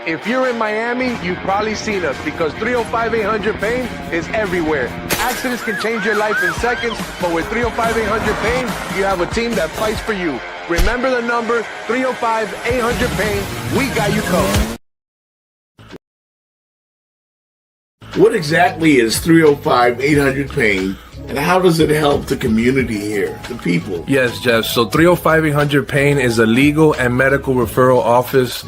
If you're in Miami, you've probably seen us because 305-800-PAIN is everywhere. Accidents can change your life in seconds, but with 305-800-PAIN, you have a team that fights for you. Remember the number, 305-800-PAIN. We got you covered. What exactly is 305-800-PAIN, and how does it help the community here, the people? Yes, Jeff. So 305-800-PAIN is a legal and medical referral office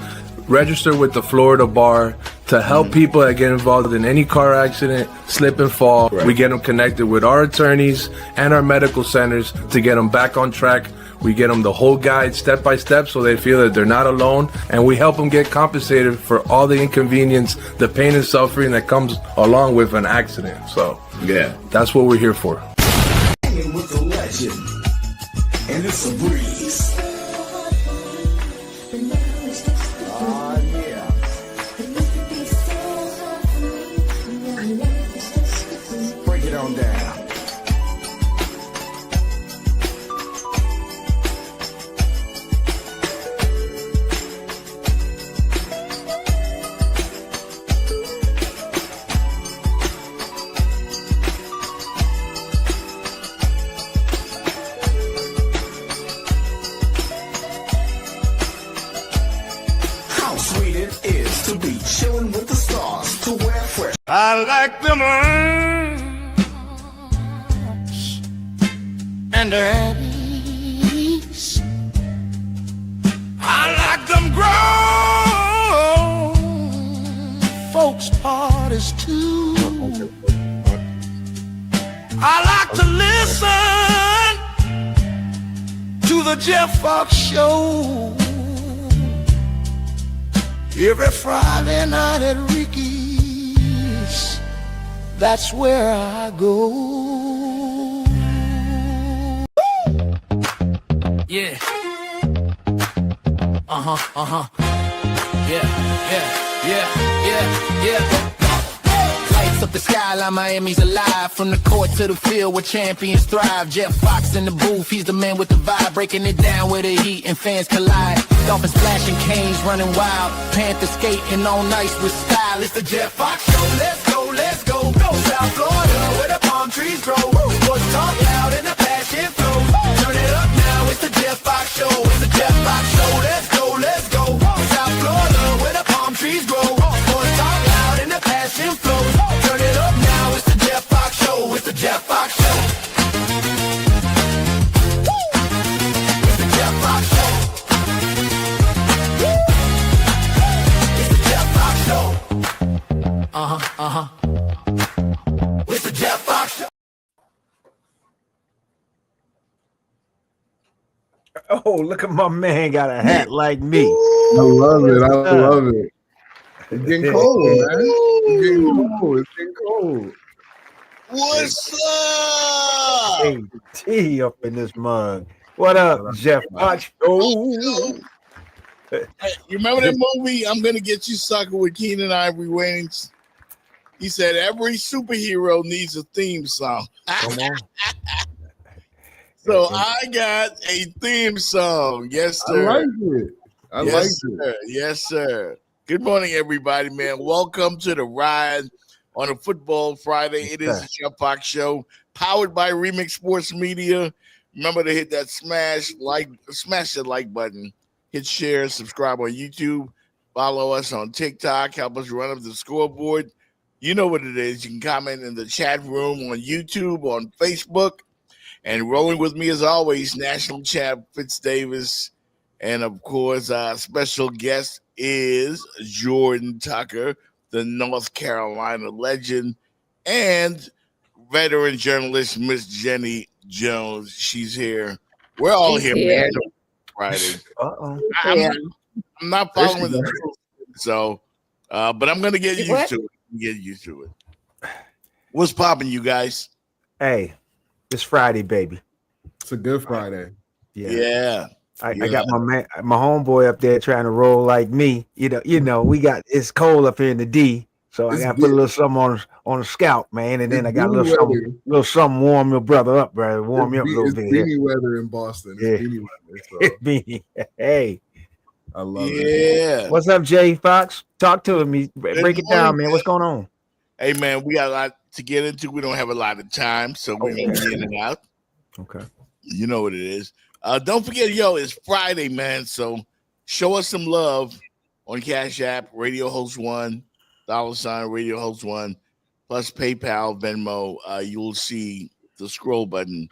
registered with the Florida Bar to help people that get involved in any car accident, slip and fall. Right. We get them connected with our attorneys and our medical centers to get them back on track. We get them the whole guide step by step so they feel that they're not alone, and we help them get compensated for all the inconvenience, the pain and suffering that comes along with an accident. So Yeah. that's what we're here for. With the legend, and it's a breeze. Yeah. Break it on down. How sweet it is to be chilling with the stars, to wear fresh. I like them arms and their ease. I like them grown folks parties too. I like to listen to the Jeff Fox Show every Friday night at Ricky's. That's where I go. Yeah. Yeah. Lights up the skyline, Miami's alive. From the court to the field where champions thrive. Jeff Fox in the booth, he's the man with the vibe. Breaking it down where the heat and fans collide. Dolphins flashing canes, running wild. Panthers skating on ice with style. It's the Jeff Fox Show. Let's go, let's go. Go South Florida where the palm trees grow. Sports talk loud and the passion flows. Turn it up now, it's the Jeff Fox Show. It's the Jeff Fox Show. Let's go, let's go. South Florida where the palm trees grow. Sports talk loud and the passion flows. Turn it up now, it's the Jeff Fox Show. It's the Jeff Fox Show. It's the Jeff Fox Show. It's the Jeff Fox Show. It's the Jeff Fox Show. Oh, look at my man got a hat like me. I love it. I love it. It's getting cold, man. It's getting cold. It's getting cold. What's up? Hey, tea up in this mug. What up, Jeff? Oh, Hey, you remember that movie, I'm Gonna Get You Sucker, with Keenan Ivory Wayans? He said every superhero needs a theme song. come on. So I got a theme song. Yes, I sir. like it. I yes, like it. sir. Yes, sir. Good morning, everybody, man. Welcome to the ride on a football Friday. It is the Jeff Fox Show, powered by Remix Sports Media. Remember to hit that smash the like button, hit share, subscribe on YouTube, follow us on TikTok, help us run up the scoreboard. You know what it is. You can comment in the chat room on YouTube, on Facebook. And rolling with me as always, national champ Fitz Davis. And of course, our special guest is Jordan Tucker, the North Carolina legend, and veteran journalist Miss Jenny Jones. She's here. We're all here, man. Friday. Uh-oh. I'm not following the rules, so but I'm gonna get used to it. Get used to it. What's popping, you guys? Hey, it's Friday, baby. It's a good Friday. Yeah. I got my homeboy up there trying to roll like me. You know, we got it's cold up here in the D, so I got to put a little something on the scalp, man, and then I got a little something warm your brother up, brother. Warm you up a little bit. It's beanie weather in Boston. It's beanie weather. So. Hey, I love it. Yeah. What's up, Jay Fox? Talk to me. Break it down, morning, man. What's going on? Hey, man, we got a lot to get into. We don't have a lot of time, so we're going to be in and out. Okay. You know what it is. Don't forget, it's Friday, man. So show us some love on Cash App, Radio Host One, $ Radio Host One, plus PayPal, Venmo. You will see the scroll button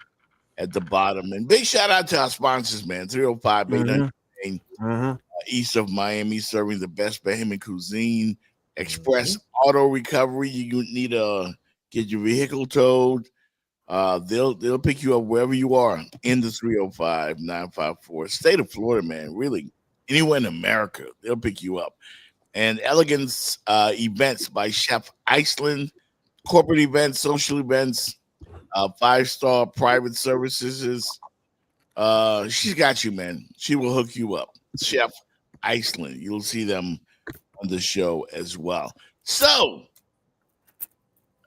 at the bottom. And big shout out to our sponsors, man. 305-800 east of Miami, serving the best Bahamian cuisine. Express Auto Recovery. You need to get your vehicle towed. They'll pick you up wherever you are in the 305-954. State of Florida, man. Really, anywhere in America, they'll pick you up. And Elegance Events by Chef Iceland. Corporate events, social events, 5-star private services. She's got you, man. She will hook you up. Chef Iceland. You'll see them on the show as well. So,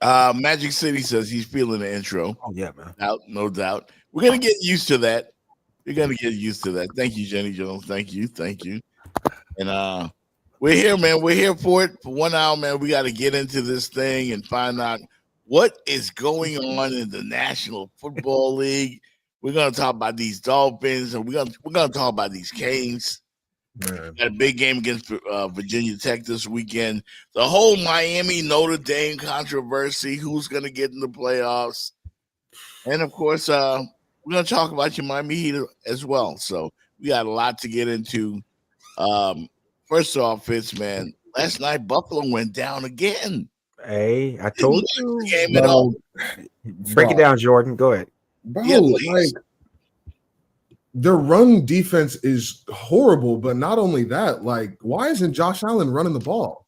Magic City says he's feeling the intro. Oh, yeah, man. No doubt. We're going to get used to that. We're going to get used to that. Thank you, Jenny Jones. Thank you. And we're here, man. We're here for it. For 1 hour, man, we got to get into this thing and find out what is going on in the National Football League. We're going to talk about these Dolphins, and we're going to talk about these Canes. Got a big game against Virginia Tech this weekend. The whole Miami Notre Dame controversy, who's going to get in the playoffs. And, of course, we're going to talk about your Miami Heat as well. So we got a lot to get into. First off, Fitz, man, last night Buffalo went down again. Hey, I told you. Game at all. Break it down, Jordan. Go ahead. Bro, Yeah, like their run defense is horrible, but not only that, like, why isn't Josh Allen running the ball?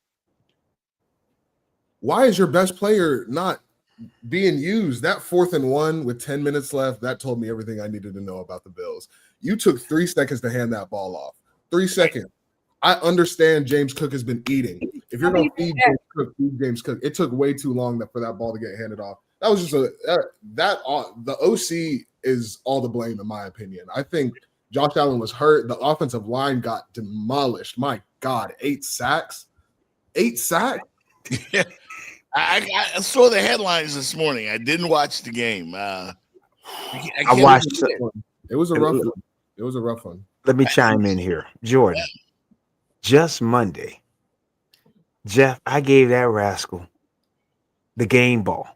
Why is your best player not being used? That 4th and 1 with 10 minutes left, that told me everything I needed to know about the Bills. You took 3 seconds to hand that ball off. 3 seconds. I understand James Cook has been eating. If you're going to feed James Cook. It took way too long for that ball to get handed off. That was just the OC is all to blame, in my opinion. I think Josh Allen was hurt. The offensive line got demolished. My God, 8 sacks. 8 sacks? I saw the headlines this morning. I didn't watch the game. I watched it. It was a rough one. It was a rough one. Let me chime in here. Jordan, just Monday, Jeff, I gave that rascal the game ball.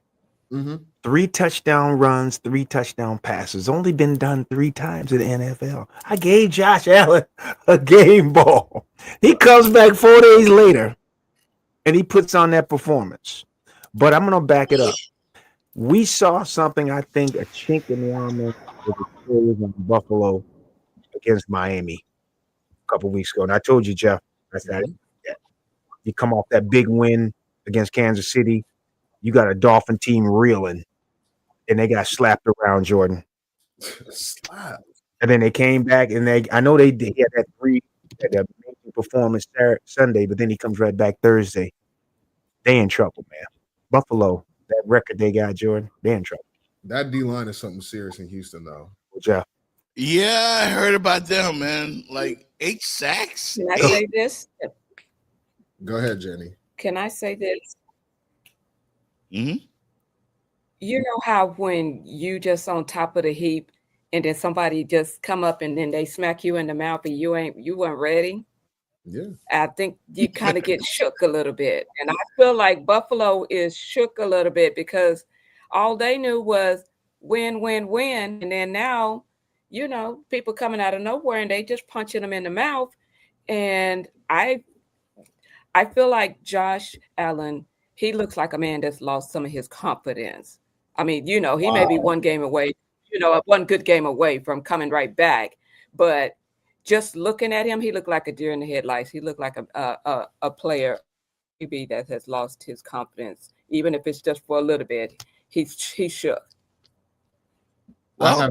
3 touchdown runs, 3 touchdown passes. Only been done 3 times in the NFL. I gave Josh Allen a game ball. He comes back 4 days later, and he puts on that performance. But I'm going to back it up. We saw something, I think, a chink in the armor with the Steelers in Buffalo against Miami a couple weeks ago. And I told you, Jeff, I said, you come off that big win against Kansas City, you got a Dolphin team reeling, and they got slapped around, Jordan. Slap. And then they came back, and I know they did. He had that amazing performance Sunday, but then he comes right back Thursday. They in trouble, man. Buffalo, that record they got, Jordan, they in trouble. That D-line is something serious in Houston, though. Jeff. Yeah, I heard about them, man. Like 8 sacks. Can I say this? Go ahead, Jenny. Can I say this? Mm-hmm. You know how when you just on top of the heap and then somebody just come up and then they smack you in the mouth and you weren't ready? Yeah. I think you kind of get shook a little bit. And I feel like Buffalo is shook a little bit because all they knew was win, win, win. And then now, people coming out of nowhere and they just punching them in the mouth. And I feel like Josh Allen, he looks like a man that's lost some of his confidence. I mean, he may be one game away, one good game away from coming right back. But just looking at him, he looked like a deer in the headlights. He looked like a player maybe that has lost his confidence, even if it's just for a little bit. He's shook. Well,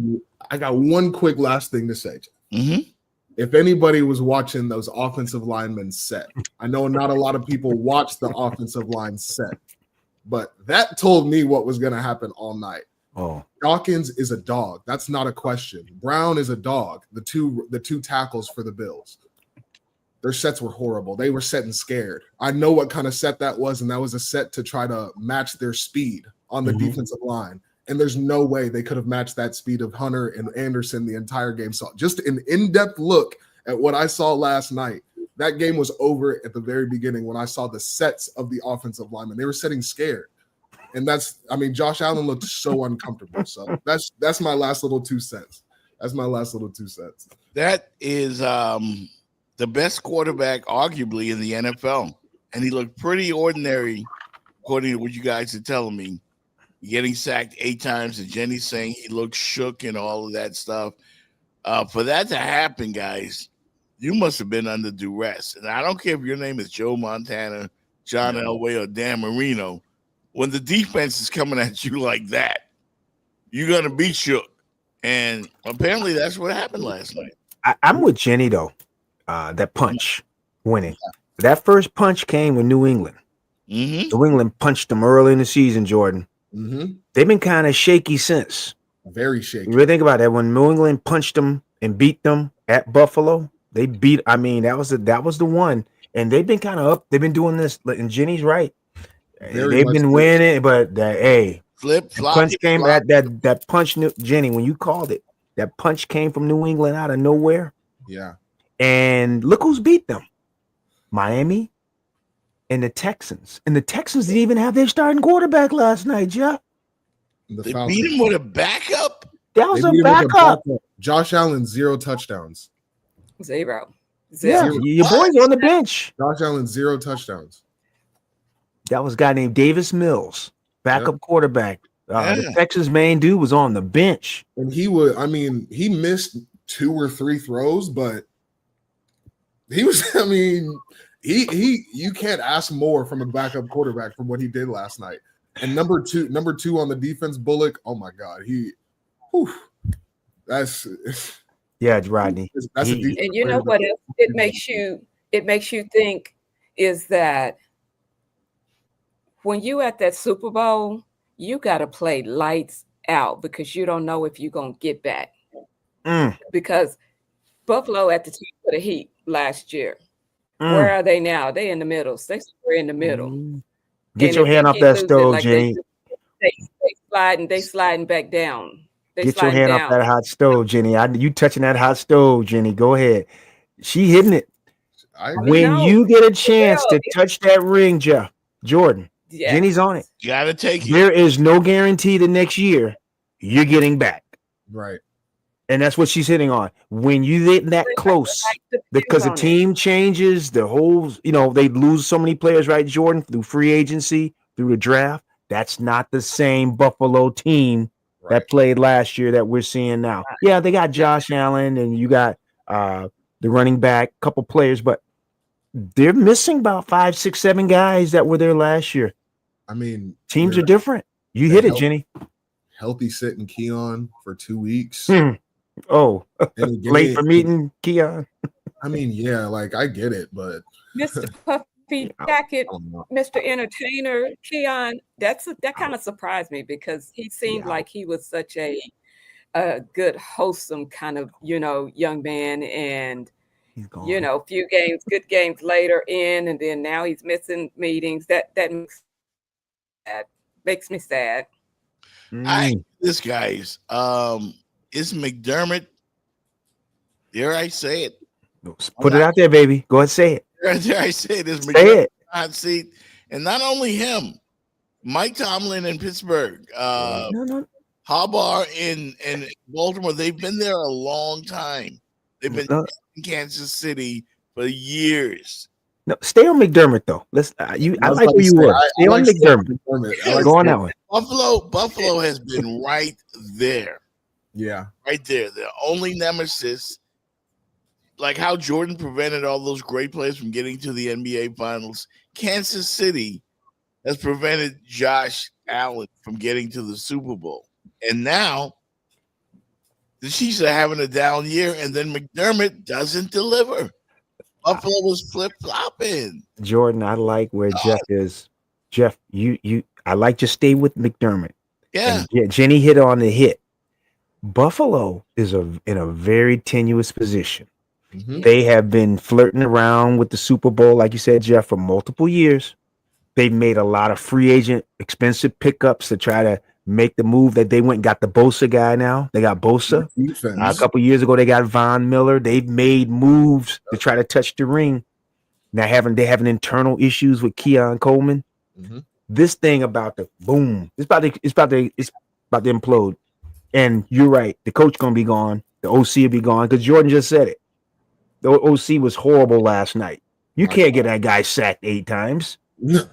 I got one quick last thing to say. Mm-hmm. If anybody was watching those offensive linemen set, I know not a lot of people watch the offensive line set, but that told me what was going to happen all night. Oh, Dawkins is a dog. That's not a question. Brown is a dog. The two tackles for the Bills. Their sets were horrible. They were setting scared. I know what kind of set that was, and that was a set to try to match their speed on the defensive line. And there's no way they could have matched that speed of Hunter and Anderson the entire game. So just an in-depth look at what I saw last night. That game was over at the very beginning when I saw the sets of the offensive linemen. They were setting scared. And Josh Allen looked so uncomfortable. So that's my last little 2 cents. That's my last little 2 cents. That is the best quarterback, arguably, in the NFL. And he looked pretty ordinary, according to what you guys are telling me. Getting sacked 8 times, and Jenny saying he looked shook and all of that stuff. For that to happen, guys, you must have been under duress. And I don't care if your name is Joe Montana, John Elway, or Dan Marino. When the defense is coming at you like that, you're going to be shook. And apparently that's what happened last night. I'm with Jenny, though. That punch winning. That first punch came with New England. New England punched them early in the season, Jordan. They've been kind of shaky since. Very shaky. You really think about that. When New England punched them and beat them at Buffalo, they beat. I mean, that was the one. And they've been kind of up. They've been doing this. And Jenny's right. They've been winning, but flip flop. Punch came at that punch. Jenny, when you called it, that punch came from New England out of nowhere. Yeah. And look who's beat them: Miami and the Texans. And the Texans didn't even have their starting quarterback last night, Jeff. They beat him with a backup? That was a backup. Josh Allen, 0 touchdowns. Zero. Yeah, your boy's on the bench. Josh Allen, 0 touchdowns. That was a guy named Davis Mills, backup quarterback. The Texas main dude was on the bench. And he missed 2 or 3 throws, but he was, you can't ask more from a backup quarterback from what he did last night. And number two on the defense, Bullock. Oh my God, that's Rodney. And you know what else it makes you think is that when you at that Super Bowl, you got to play lights out because you don't know if you're gonna get back. Because Buffalo at the team for the Heat last year. Where are they now? They in the middle. They're in the middle. Get your hand off that stove, Jenny. They sliding back down. Get your hand off that hot stove, Jenny. You touching that hot stove, Jenny. Go ahead. She hitting it. When you get a chance to touch that ring, Jordan, Jenny's on it. You got to take it. There is no guarantee the next year you're getting back. Right. And that's what she's hitting on. When you get that close, because the team changes, the whole, they lose so many players, right, Jordan, through free agency, through the draft. That's not the same Buffalo team that played last year that we're seeing now. Yeah, they got Josh Allen and you got the running back, couple players, but they're missing about 5, 6, 7 guys that were there last year. Teams are different. You hit it, Jenny. Healthy sitting Keon for 2 weeks. Oh, late for meeting Keon. I get it, but Mr. Puffy Jacket, Mr. Entertainer, Keon, that kind of surprised me because he seemed like he was such a good, wholesome kind of, young man. And, few good games later in, and then now he's missing meetings. That makes me sad. This guy's is McDermott. Dare I say it? Put it out there, baby. Go ahead, say it. Dare I say it? Is McDermott hot seat? And not only him, Mike Tomlin in Pittsburgh, Harbaugh in Baltimore. They've been there a long time. They've been in Kansas City for years. No, stay on McDermott though. I like where you were. Stay on McDermott. Go on that one. Buffalo has been right there. Yeah. Right there. The only nemesis, like how Jordan prevented all those great players from getting to the NBA Finals, Kansas City has prevented Josh Allen from getting to the Super Bowl. And now the Chiefs are having a down year, and then McDermott doesn't deliver. Buffalo was flip-flopping. Jordan, I like where Jeff is. Jeff, I like to stay with McDermott. Yeah. Jenny hit on the hit. Buffalo is in a very tenuous position. They have been flirting around with the Super Bowl, like you said, Jeff, for multiple years. They've made a lot of free agent expensive pickups to try to make the move that they went and got the Bosa guy now. They got Bosa. A couple years ago, they got Von Miller. They've made moves to try to touch the ring. Now they having internal issues with Keon Coleman. This thing about the boom, it's about to implode. And you're right. The coach gonna be gone. The OC will be gone because Jordan just said it. The OC was horrible last night. You can't get that guy sacked 8 times. No.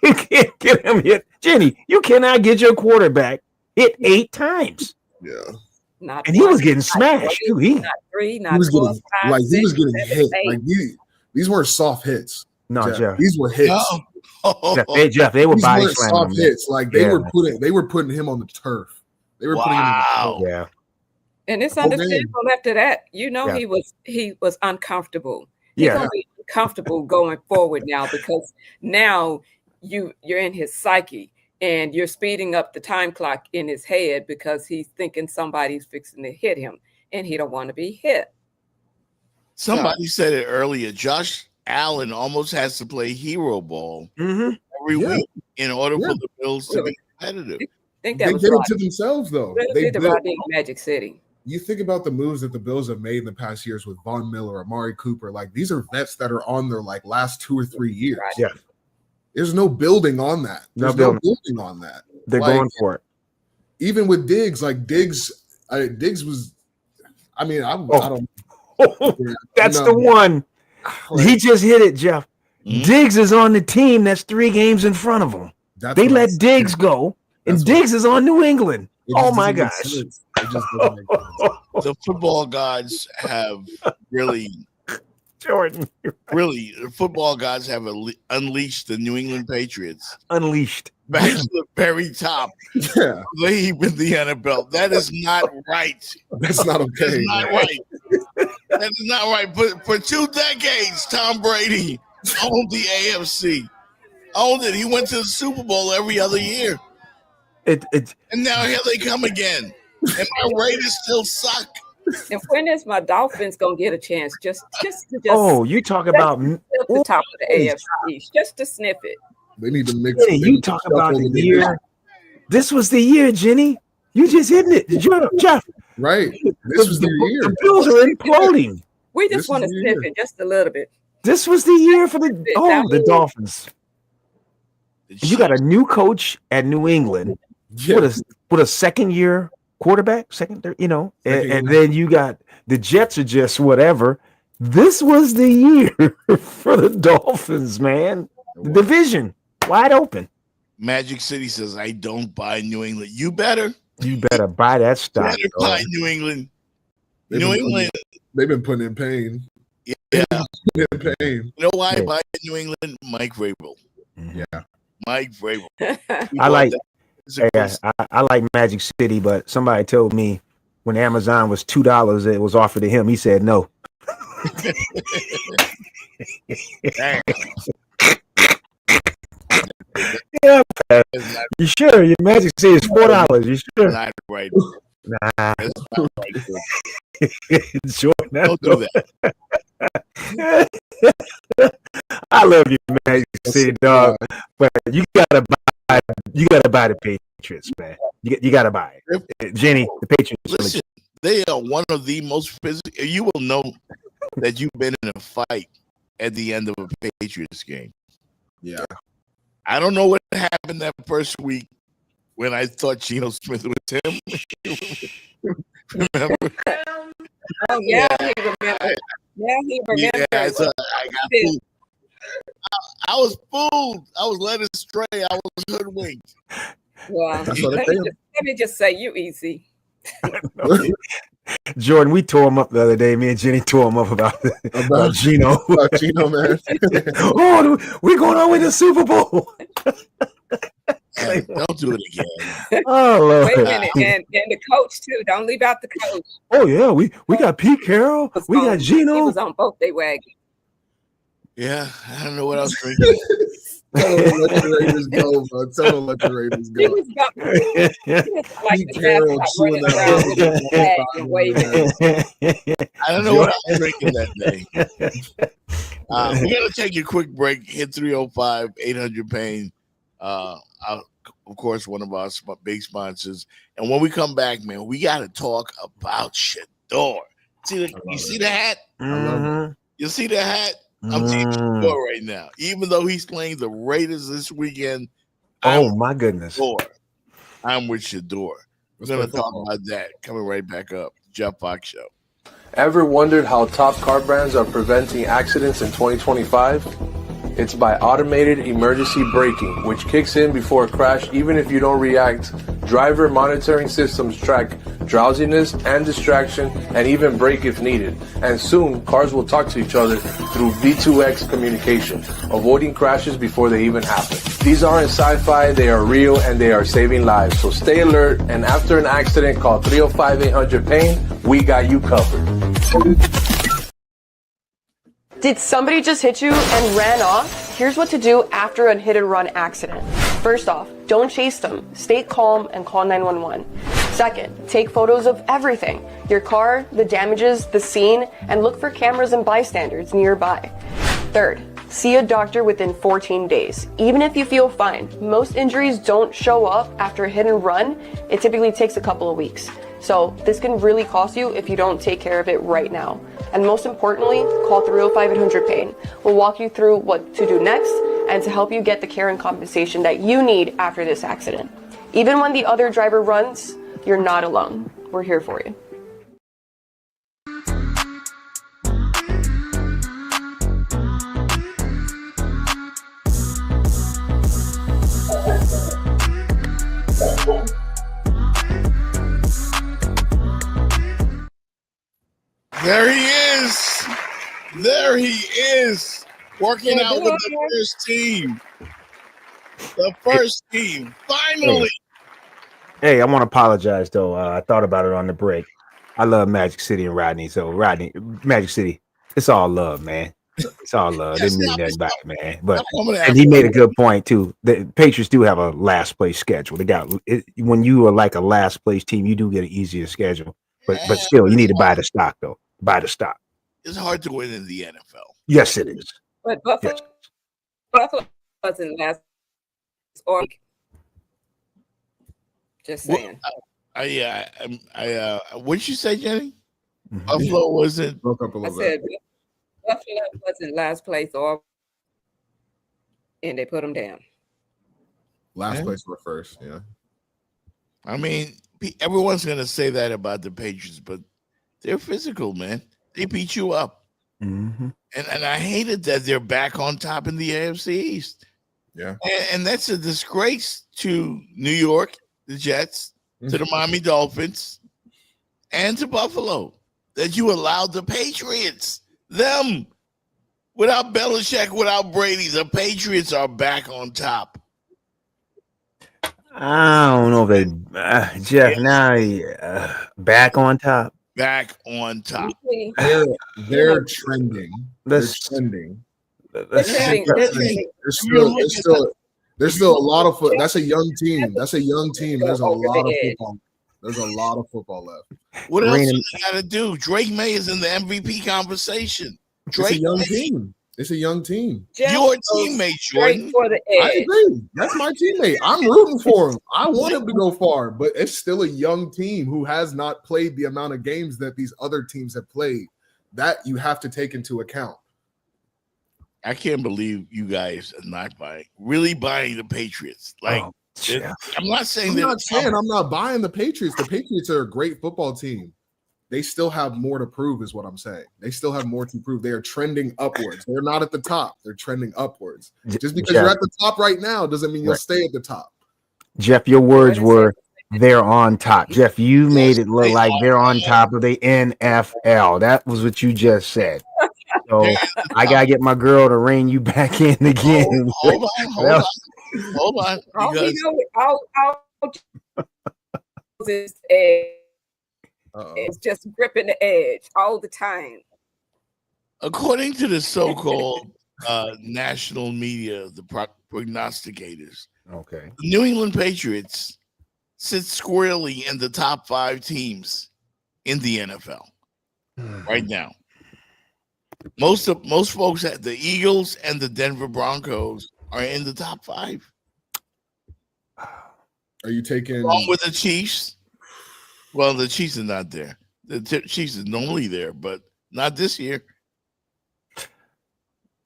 You can't get him hit. Jenny, you cannot get your quarterback hit 8 times. Yeah. And he was getting smashed too. Not 3, not 4, 5, 6, he was getting 7, hit. 8. Like these weren't soft hits. No, Jeff. These were hits. Jeff, they were these body weren't slamming soft hits. Like they were putting him on the turf. They were putting him on the turf. Yeah. And it's understandable after that. He was uncomfortable. He's gonna be uncomfortable going forward now because now you're in his psyche and you're speeding up the time clock in his head because he's thinking somebody's fixing to hit him and he don't want to be hit. Somebody said it earlier. Josh Allen almost has to play hero ball every week in order for the Bills to be competitive. They did it to themselves, though. They did about being Magic City. You think about the moves that the Bills have made in the past years with Von Miller, Amari Cooper. Like these are vets that are on their like last 2 or 3 years. Right. Yeah. There's no building on that. There's no building on that. They're going for it. Even with Diggs, like Diggs was. I mean, I don't. That's the one. He just hit it, Jeff. Diggs is on the team that's 3 games in front of him. They let Diggs go, and Diggs is on New England. Oh my gosh. The football gods have really, Jordan, really, the football gods have unleashed the New England Patriots. Unleashed. Back to the very top. Yeah. Leave in the NFL. That is not right. That's not okay. That's not right. That is not right. But for 2 decades, Tom Brady owned the AFC. Owned it. He went to the Super Bowl every other year. And now here they come again. And my Raiders still suck. And when is my Dolphins gonna get a chance? Just you talk about the top of the AFC East, just to sniff it. They need to mix. You talk about the year. This was the year, Jenny. You just hitting it, Jeff. Right. This was the year. The Bills are imploding. We just want to sniff it just a little bit. This was the year for the Dolphins. You got a new coach at New England with a second-year quarterback, and then you got the Jets are just whatever. This was the year for the Dolphins, man. The division wide open. Magic City says, "I don't buy New England." You better buy that stock. You better buy New England. They've been putting in pain. Yeah, in pain. You know why I buy New England? Mike Vrabel. Yeah, Mike Vrabel. I like Magic City, but somebody told me when Amazon was $2, it was offered to him. He said no. Yeah, you sure? Your Magic City is $4. You sure? Not right. Nah. That's not right. Jordan, don't do that. I love you, Magic City, dog. But you gotta buy the Patriots, man. You gotta buy it. Jenny, the Patriots. Listen, they are one of the most physical. You will know that you've been in a fight at the end of a Patriots game. Yeah. I don't know what happened that first week when I thought Geno Smith was him. Remember? Oh, yeah, he remembered. Yeah, he remembered. Yeah, I got fooled. I was fooled. I was led astray. I was hoodwinked. Well, let me just say, you easy. Jordan, we tore him up the other day. Me and Jenny tore him up about Geno. About Geno, man. Oh, we're going on with the Super Bowl. Hey, don't do it again. Oh, Lord. Wait a minute, and the coach too. Don't leave out the coach. Oh yeah, we got Pete Carroll. We got Geno. He was on both they wagons. Yeah, I don't know what I was thinking. Tell him to let your Raiders go, bro. Tell him to let your Raiders He go. was like Pete the Carroll mascot chewing running that around with his barbecue flag all and the waving. time, I don't know what I was drinking that day. We're going to take a quick break. Hit 305-800 Pain. Of course, one of our big sponsors. And when we come back, man, we got to talk about Shaduer. You see the hat? I love it. You see the hat? I'm team Shaduer right now. Even though he's playing the Raiders this weekend, my goodness. I'm with Shaduer. We're going to talk about that coming right back up. Jeff Fox Show. Ever wondered how top car brands are preventing accidents in 2025? It's by automated emergency braking, which kicks in before a crash even if you don't react. Driver monitoring systems track drowsiness and distraction and even brake if needed. And soon, cars will talk to each other through V2X communication, avoiding crashes before they even happen. These aren't sci-fi, they are real and they are saving lives. So stay alert, and after an accident, call 305-800-PAIN. We got you covered. Did somebody just hit you and ran off? Here's what to do after a hit and run accident. First off, don't chase them. Stay calm and call 911. Second, take photos of everything. Your car, the damages, the scene, and look for cameras and bystanders nearby. Third, see a doctor within 14 days. Even if you feel fine, most injuries don't show up after a hit and run. It typically takes a couple of weeks. So this can really cost you if you don't take care of it right now. And most importantly, call 305-800-PAIN. We'll walk you through what to do next and to help you get the care and compensation that you need after this accident. Even when the other driver runs, you're not alone. We're here for you. There he is. There he is. Working out with the first team. The first team. Finally. Hey, I want to apologize though. I thought about it on the break. I love Magic City and Rodney. So Rodney, Magic City, it's all love, man. It's all love. Didn't mean nothing by it, man. But and he made a good point too. The Patriots do have a last place schedule. They got when you are like a last place team, you do get an easier schedule. But still, you need to buy the stock though. Buy the stock. It's hard to win in the NFL. Yes, it is. But Buffalo wasn't last or just saying. What did you say, Jenny? Mm-hmm. Buffalo wasn't. Broke up a I little said bit. Buffalo wasn't last place or and they put them down. Last place were first, yeah. I mean, everyone's going to say that about the Patriots, but they're physical, man. They beat you up. Mm-hmm. And I hated that they're back on top in the AFC East. Yeah. And that's a disgrace to New York, the Jets, to the Miami Dolphins, and to Buffalo, that you allowed the Patriots, them, without Belichick, without Brady, the Patriots are back on top. I don't know if they, Jeff, now back on top. Back on top. They're trending. They're trending. There's still a lot of foot. That's a young team. There's a lot of football. There's a lot of football left. What else do they got to do? Drake May is in the MVP conversation. Drake It's a young team. Your teammate, Jordan. I agree. That's my teammate. I'm rooting for him. I want him to go far, but it's still a young team who has not played the amount of games that these other teams have played. That you have to take into account. I can't believe you guys are not buying the Patriots. Like, I'm not saying I'm not buying the Patriots. The Patriots are a great football team. They still have more to prove, is what I'm saying. They still have more to prove. They are trending upwards. They're not at the top. They're trending upwards. Just because you're at the top right now doesn't mean you'll stay at the top. Jeff, your words were they're on top. Jeff, you made it look like they're on top of the NFL. That was what you just said. So I gotta get my girl to rein you back in again. Hold on. It's just gripping the edge all the time. According to the so-called national media, the prognosticators. Okay. The New England Patriots sit squarely in the top 5 teams in the NFL right now. Most folks at the Eagles and the Denver Broncos are in the top 5. Are you taking Along with the Chiefs? Well, the Chiefs are not there. The Chiefs is normally there, but not this year.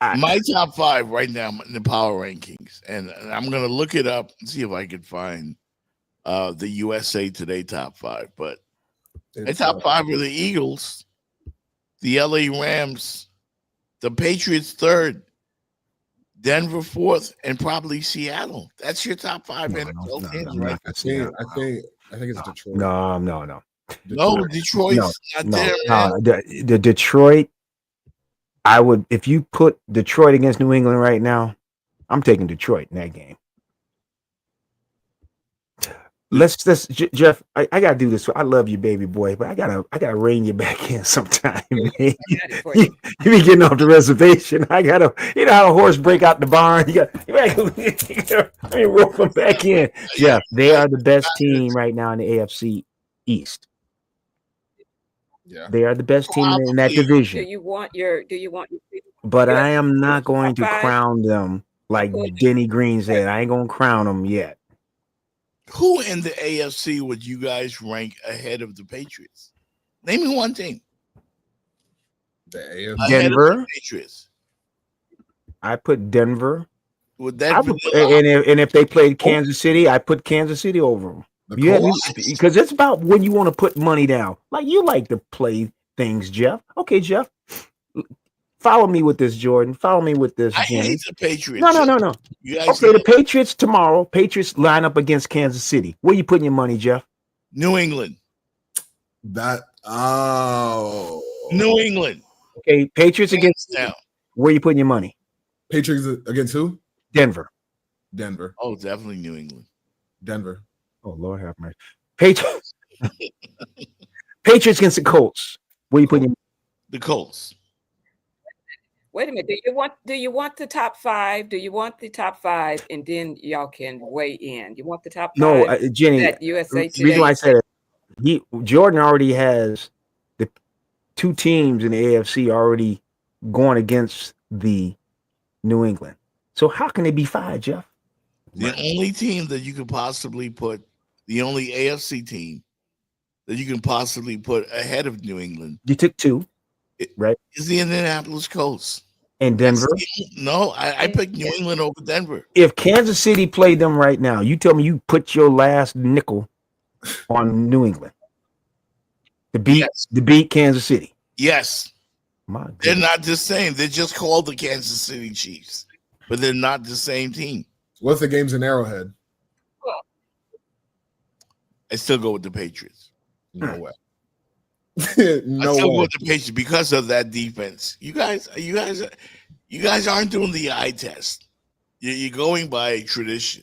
My top 5 right now in the power rankings, and I'm going to look it up and see if I can find the USA Today top 5. But my top 5 are the Eagles, the LA Rams, the Patriots 3rd, Denver 4th, and probably Seattle. That's your top 5 NFL teams, right? I think it's Detroit. No. No, Detroit's not there, man. The Detroit. I would, if you put Detroit against New England right now, I'm taking Detroit in that game. Jeff. I gotta do this. I love you, baby boy, but I gotta rein you back in sometime, man. You be getting off the reservation. I gotta, how a horse break out the barn. You gotta rope them back in. Jeff, they are the best team right now in the AFC East. Yeah, they are the best team in that division. Do you want your But I am not going to crown them like Denny Green said. I ain't gonna crown them yet. Who in the AFC would you guys rank ahead of the Patriots? Name me one team. The AFC. Denver. The Patriots. I put Denver. Would that and if they played Kansas City, I put Kansas City over them. Because it's about when you want to put money down. Like you like to play things, Jeff. Okay, Jeff. Follow me with this, Jordan. Follow me with this, Jenny. I hate the Patriots. No. Okay, the Patriots tomorrow. Patriots line up against Kansas City. Where you putting your money, Jeff? New England. New England. Okay, Patriots against now. Where you putting your money? Patriots against who? Denver. Oh, definitely New England. Denver. Oh, Lord have mercy. Patriots against the Colts. Where you putting your money? The Colts. Wait a minute. Do you want the top 5? Do you want the top 5, and then y'all can weigh in? You want the top 5? No, Jenny. That USA the reason why I said it, Jordan already has the 2 teams in the AFC already going against the New England. So how can it be 5, Jeff? The only team that you could possibly put, the only AFC team that you can possibly put ahead of New England. You took 2, right? Is the Indianapolis Colts. And Denver? No, I picked New England over Denver. If Kansas City played them right now, you tell me you put your last nickel on New England to beat Kansas City. Yes. My they're not the same. They're just called the Kansas City Chiefs, but they're not the same team. What's the game's in Arrowhead? I still go with the Patriots. No way. I still go with the Patriots because of that defense. You guys aren't doing the eye test. You're going by tradition.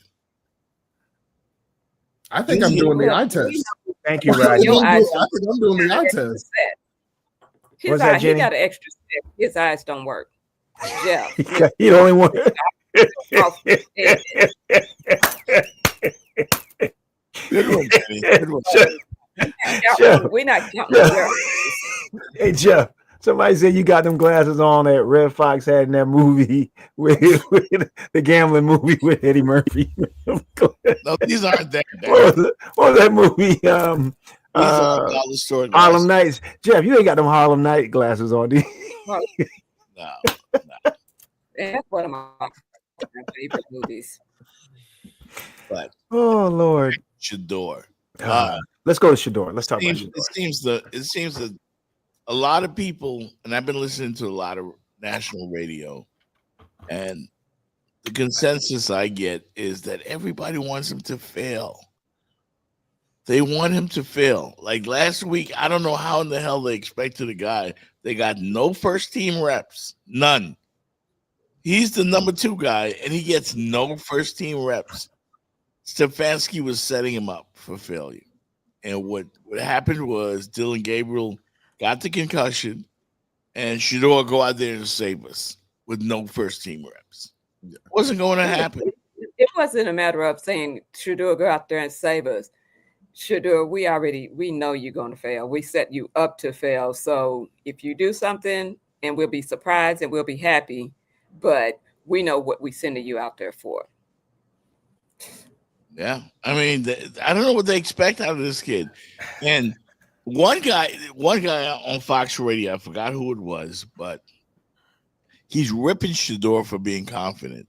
I think I'm doing the eye test. Thank you, Rod. I think I'm doing the eye test. He got an extra step. His eyes don't work. Yeah. He the only one. Good one, Jenny. Good one. We're not counting. Hey, Jeff. Somebody said you got them glasses on that Red Fox had in that movie with the gambling movie with Eddie Murphy. No, these aren't that bad. What was that movie? Harlem Nights. Jeff, you ain't got them Harlem Night glasses on, do you? No. That's one of my favorite movies. But oh Lord, Shaduer. Let's go to Shaduer. Let's talk about Shaduer. It seems that a lot of people, and I've been listening to a lot of national radio, and the consensus I get is that everybody wants him to fail. They want him to fail. Like last week, I don't know how in the hell they expected a guy. They got no first team reps, none. He's the number 2 guy, and he gets no first team reps. Stefanski was setting him up for failure. And what happened was Dylan Gabriel got the concussion, and Shaduer go out there and save us. with no first team reps. Wasn't going to happen. It wasn't a matter of saying, Shaduer, go out there and save us. Shaduer, we know you're going to fail. We set you up to fail. So if you do something, and we'll be surprised and we'll be happy, but we know what we're sending you out there for. Yeah. I mean, I don't know what they expect out of this kid. And one guy on Fox Radio, I forgot who it was, but he's ripping Shaduer for being confident.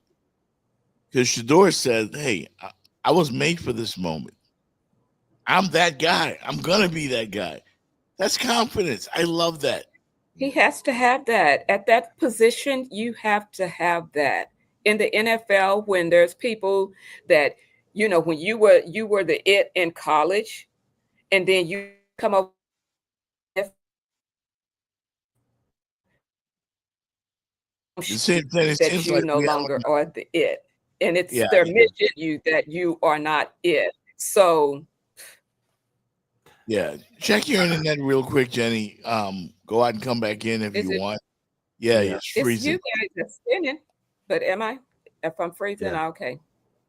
Because Shaduer said, hey, I was made for this moment. I'm that guy. I'm going to be that guy. That's confidence. I love that. He has to have that. At that position, you have to have that. In the NFL, when there's people that, when you were the it in college, and then you come up with that you no longer are the it. And it's their mission that you are not it. So yeah, check your internet real quick, Jenny. Go out and come back in if you want. Yeah, it's freezing. It's you guys are spinning, but am I? If I'm freezing, okay.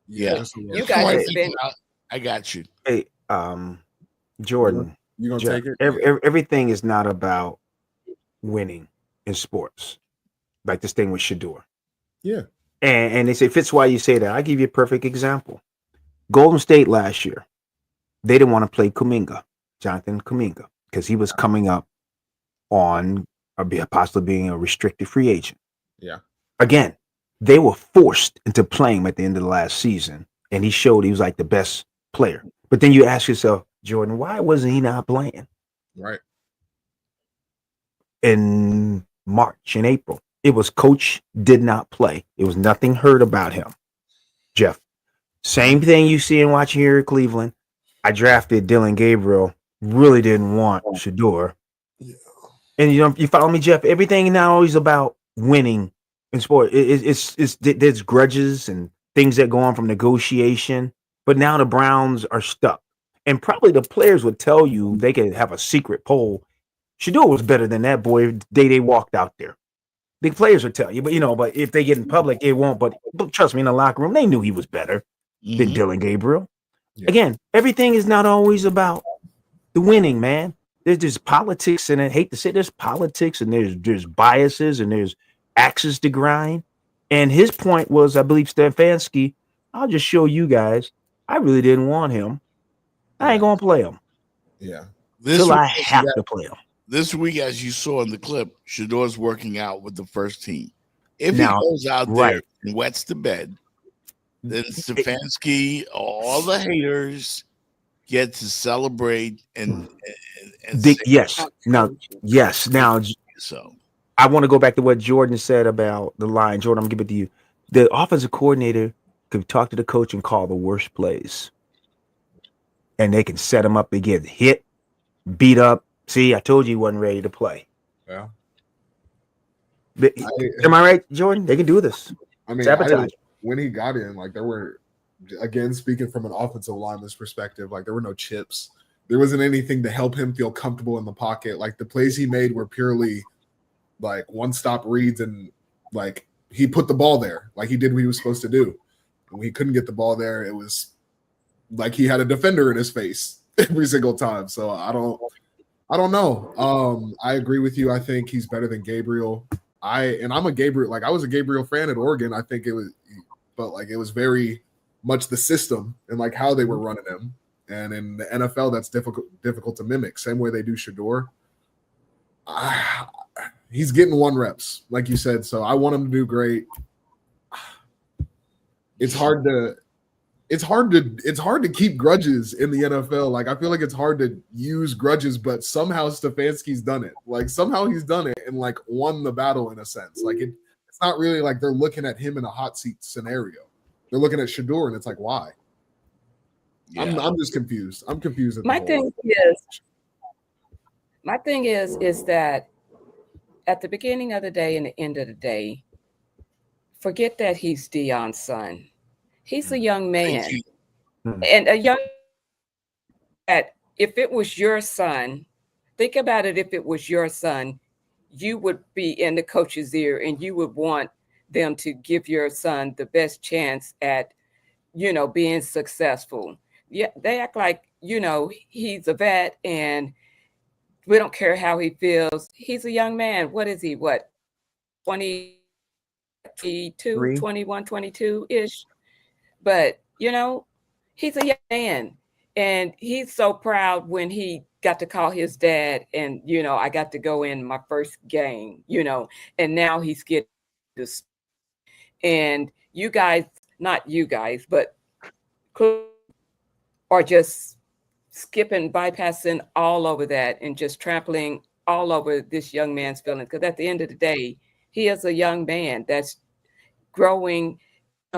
Yeah, you guys are spinning. I got you. Hey, Jordan, you gonna take it? Everything is not about winning in sports, like this thing with Shaduer. Yeah, and they say fits why you say that. I'll give you a perfect example. Golden State last year, they didn't want to play Jonathan Kuminga, because he was coming up on possibly being a restricted free agent. Yeah. Again, they were forced into playing him at the end of the last season, and he showed he was like the best player. But then you ask yourself, Jordan, why wasn't he not playing? Right. In March and April, it was coach did not play. It was nothing heard about him. Jeff, same thing you see and watch here at Cleveland. I drafted Dylan Gabriel, really didn't want Shaduer. Yeah. And you follow me, Jeff? Everything not always about winning in sport. There's grudges and things that go on from negotiation. But now the Browns are stuck. And probably the players would tell you they could have a secret poll. Shaduer was better than that boy the day they walked out there. The players would tell you, but if they get in public, it won't. But trust me, in the locker room, they knew he was better than Dylan Gabriel. Yeah. Again, everything is not always about the winning, man. There's politics, and I hate to say there's politics, and there's biases, and there's axes to grind. And his point was, I believe, Stefanski, I'll just show you guys, I really didn't want him. I ain't gonna play him. Yeah. Till I have to play him. This week, as you saw in the clip, Shaduer's working out with the first team. If he goes out there and wets the bed, then Stefanski, all the haters get to celebrate and yes. Now, so I want to go back to what Jordan said about the line. Jordan, I'm gonna give it to you. The offensive coordinator could talk to the coach and call the worst plays, and they can set him up to get hit, beat up. See, I told you he wasn't ready to play. Yeah. Am I right, Jordan? They can do this. I mean, sabotage. When he got in, like, there were, again, speaking from an offensive lineman's perspective, like, there were no chips. There wasn't anything to help him feel comfortable in the pocket. Like, the plays he made were purely like one-stop reads, and like he put the ball there, like he did what he was supposed to do. And when he couldn't get the ball there, it was like he had a defender in his face every single time. So I don't know. I agree with you. I think he's better than Gabriel. I'm a Gabriel, like I was a Gabriel fan at Oregon. I think it was very much the system and like how they were running him. And in the NFL, that's difficult to mimic. Same way they do Shaduer. He's getting 1 reps, like you said. So I want him to do great. It's hard to keep grudges in the NFL. Like I feel like it's hard to use grudges, but somehow Stefanski's done it. Like somehow he's done it and like won the battle in a sense. Like it's not really like they're looking at him in a hot seat scenario. They're looking at Shaduer and it's like, why? Yeah. I'm just confused. I'm confused. My thing is that at the beginning of the day and the end of the day, forget that he's Deion's son. He's a young man, and a young. That if it was your son, think about it. If it was your son, you would be in the coach's ear, and you would want them to give your son the best chance at, being successful. Yeah, they act like, he's a vet and we don't care how he feels. He's a young man. What is he? What, 22, 21, 22-ish? But, he's a young man. And he's so proud when he got to call his dad and, I got to go in my first game, and now he's getting this. And you guys, not you guys, but are just skipping, bypassing all over that and just trampling all over this young man's feelings. Because at the end of the day, he is a young man that's growing.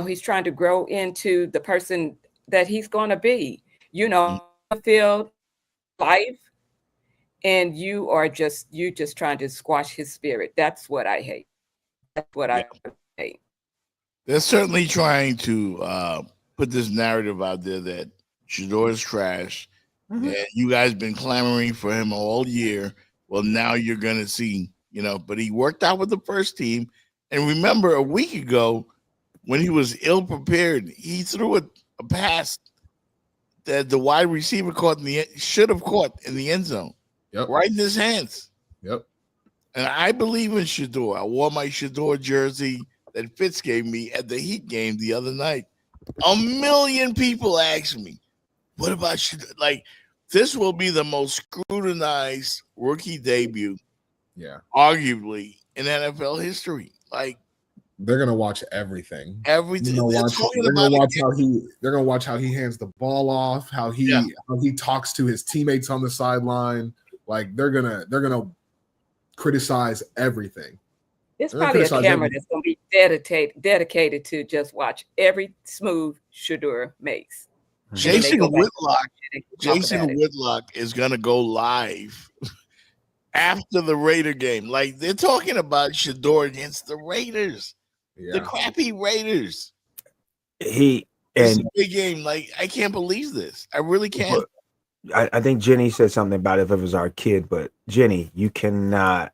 He's trying to grow into the person that he's going to be, the field, life. And you just trying to squash his spirit. That's what I hate. That's what I hate. They're certainly trying to put this narrative out there that Shaduer is trash, and you guys been clamoring for him all year. Well, now you're gonna see, but he worked out with the first team. And remember, a week ago, when he was ill prepared, he threw a pass that the wide receiver should have caught in the end zone, right in his hands. Yep. And I believe in Shaduer. I wore my Shaduer jersey that Fitz gave me at the Heat game the other night. 1 million people asked me, what about Shaduer? Like, this will be the most scrutinized rookie debut, arguably, in NFL history. Like, they're gonna watch everything. Everything. They're gonna watch how he hands the ball off, how he talks to his teammates on the sideline. Like, they're gonna criticize everything. It's probably a camera that's going to be dedicated to just watch every smooth Shaduer makes. Jason Whitlock is going to go live after the Raider game. Like, they're talking about Shaduer against the Raiders, the crappy Raiders. It's a big game. Like, I can't believe this. I really can't. I think Jenny said something about if it was our kid, but Jenny, you cannot.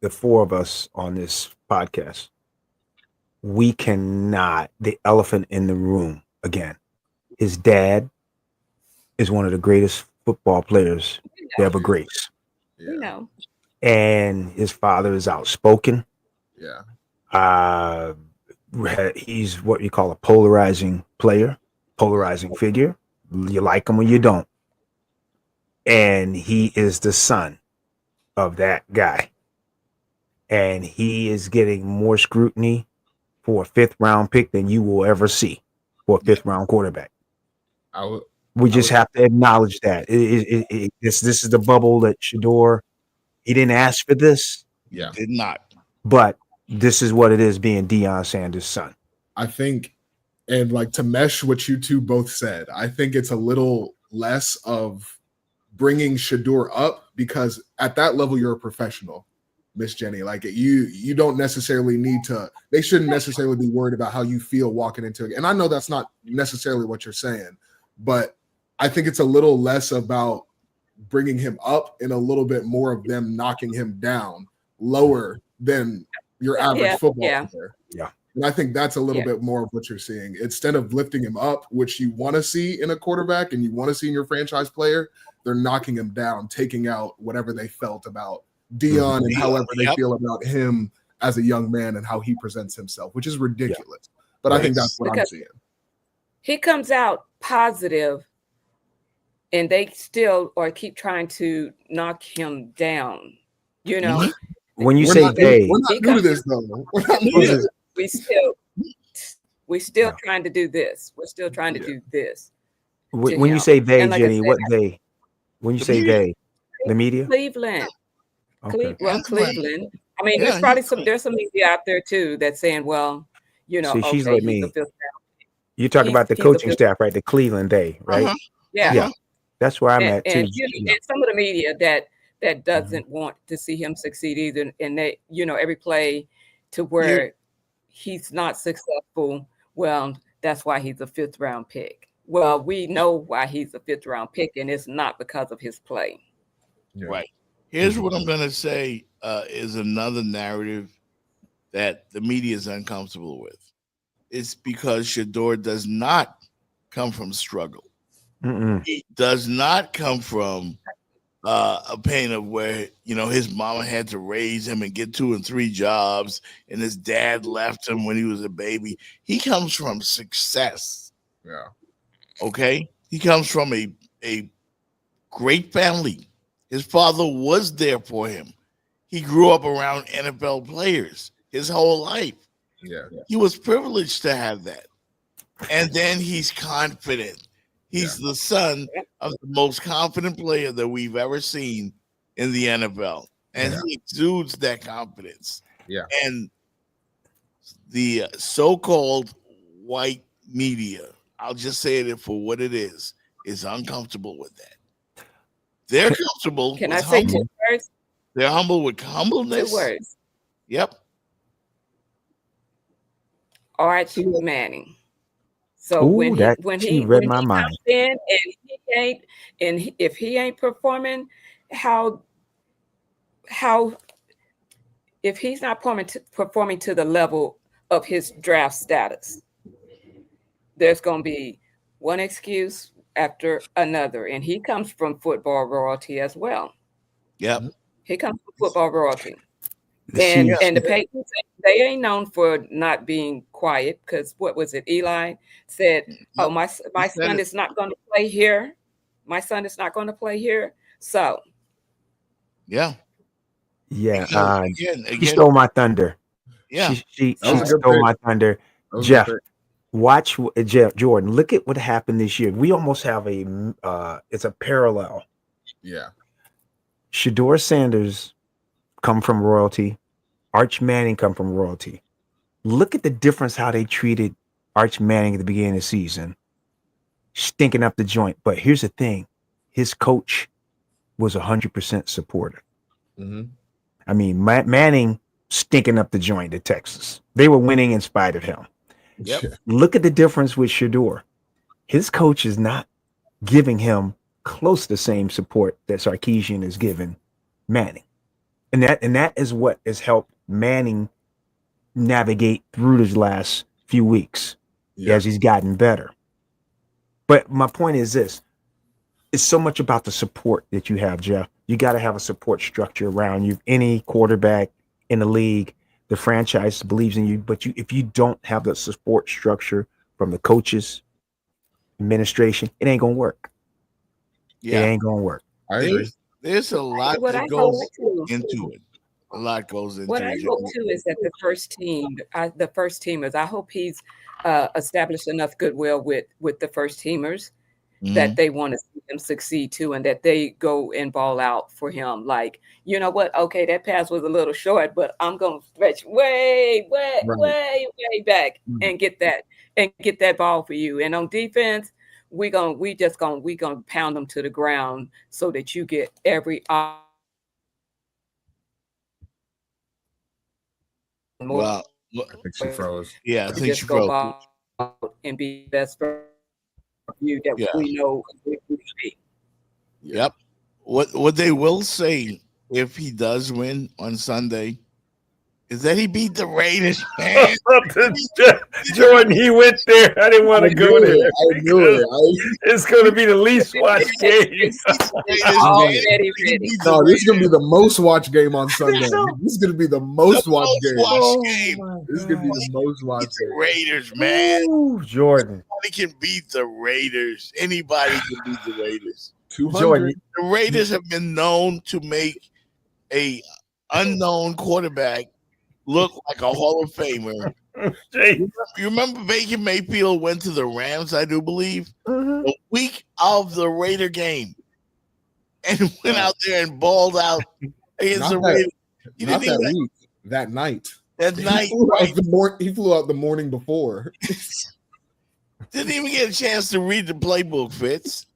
The four of us on this podcast, we cannot. The elephant in the room again. His dad is one of the greatest football players to ever grace. And his father is outspoken. He's what you call a polarizing player, polarizing figure. You like him or you don't. And he is the son of that guy. And he is getting more scrutiny for a 5th round pick than you will ever see for a 5th round quarterback. We just have to acknowledge that. This is the bubble that Shaduer, he didn't ask for this. Did not. But this is what it is being Deion Sanders' son. I think, and like to mesh what you two both said, I think it's a little less of bringing Shaduer up because at that level, you're a professional. Miss Jenny, like you don't necessarily need to, they shouldn't necessarily be worried about how you feel walking into it. And I know that's not necessarily what you're saying, but I think it's a little less about bringing him up and a little bit more of them knocking him down lower than your average football player. And I think that's a little bit more of what you're seeing. Instead of lifting him up, which you want to see in a quarterback and you want to see in your franchise player, they're knocking him down, taking out whatever they felt about Deion and however they feel about him as a young man and how he presents himself, which is ridiculous. But I think that's what I'm seeing. He comes out positive and they still keep trying to knock him down, When you say they, we're not new to this though. We're not new to this. We still trying to do this. We're still trying to do this. When you say they, Jenny, what they? When you say they, the media? Cleveland. Okay. Cleveland. I mean, there's probably there's some media out there too that's saying, well, See, she's like me. You're talking about the coaching staff, right? The Cleveland Day, right? Yeah. That's where I'm at too. And some of the media that doesn't want to see him succeed either, and they, every play to where he's not successful. Well, that's why he's a 5th round pick. Well, we know why he's a 5th round pick, and it's not because of his play. Right. Here's what I'm going to say is another narrative that the media is uncomfortable with. It's because Shaduer does not come from struggle. Mm-mm. He does not come from a pain of where, his mama had to raise him and get 2 and 3 jobs, and his dad left him when he was a baby. He comes from success. Yeah. Okay? He comes from a great family. His father was there for him. He grew up around NFL players his whole life. Yeah. He was privileged to have that. And then he's confident. He's the son of the most confident player that we've ever seen in the NFL. And he exudes that confidence. Yeah. And the so-called white media, I'll just say it for what it is uncomfortable with that. They're comfortable. Can with I say humble. 2 words? They're humble with humbleness. 2 words. Yep. Arch Manning. So Ooh, when he read my mind. comes in and if he ain't performing, how if he's not performing to the level of his draft status, there's going to be one excuse after another, and he comes from football royalty as well. Yep. He comes from football royalty. And the Patriots, they ain't known for not being quiet, because what was it? Eli said, "Oh, my son is not going to play here. My son is not going to play here." So, yeah. Again, she stole my thunder. Yeah, she stole my thunder. Jeff, watch Jeff Jordan. Look at what happened this year. We almost have it's a parallel. Yeah. Shaduer Sanders come from royalty. Arch Manning come from royalty. Look at the difference how they treated Arch Manning at the beginning of the season. Stinking up the joint. But here's the thing. His coach was 100% supportive. Mm-hmm. I mean, Manning stinking up the joint at Texas. They were winning in spite of him. Yep. Look at the difference with Shaduer. His coach is not giving him close to the same support that Sarkisian is giving Manning. And that is what has helped Manning navigate through his last few weeks as he's gotten better. But my point is this. It's so much about the support that you have, Jeff. You got to have a support structure around you. Any quarterback in the league, the franchise believes in you. But if you don't have the support structure from the coaches, administration, it ain't going to work. Yeah. It ain't going to work. I agree. There's a lot that goes into it. A lot goes into it. What I hope too is that the first teamers, I hope he's established enough goodwill with the first teamers that they want to see him succeed too, and that they go and ball out for him. Like, you know what? Okay, that pass was a little short, but I'm gonna stretch way back and get that ball for you. And on defense, we gonna pound them to the ground so that you get every Well, I think she froze. Yeah, I think she froze. And be best for you that we know we should be. Yep. What they will say if he does win on Sunday is that he beat the Raiders, man. Jordan, he went there. I didn't want to go there. I knew it. It's going to be the least watched game. No, this is going to be the most watched game on Sunday. This is going to be the most watched game. This is going to be the most watched game. Raiders, man. Ooh, Jordan. Anybody can beat the Raiders. Anybody can beat the Raiders. 200. Jordan. The Raiders have been known to make a unknown quarterback look like a Hall of Famer. You remember Baker Mayfield went to the Rams, I do believe, the week of the Raider game, and went out there and balled out against the Raiders. Not that week. That night. That night, he flew out the morning before. Didn't even get a chance to read the playbook, Fitz.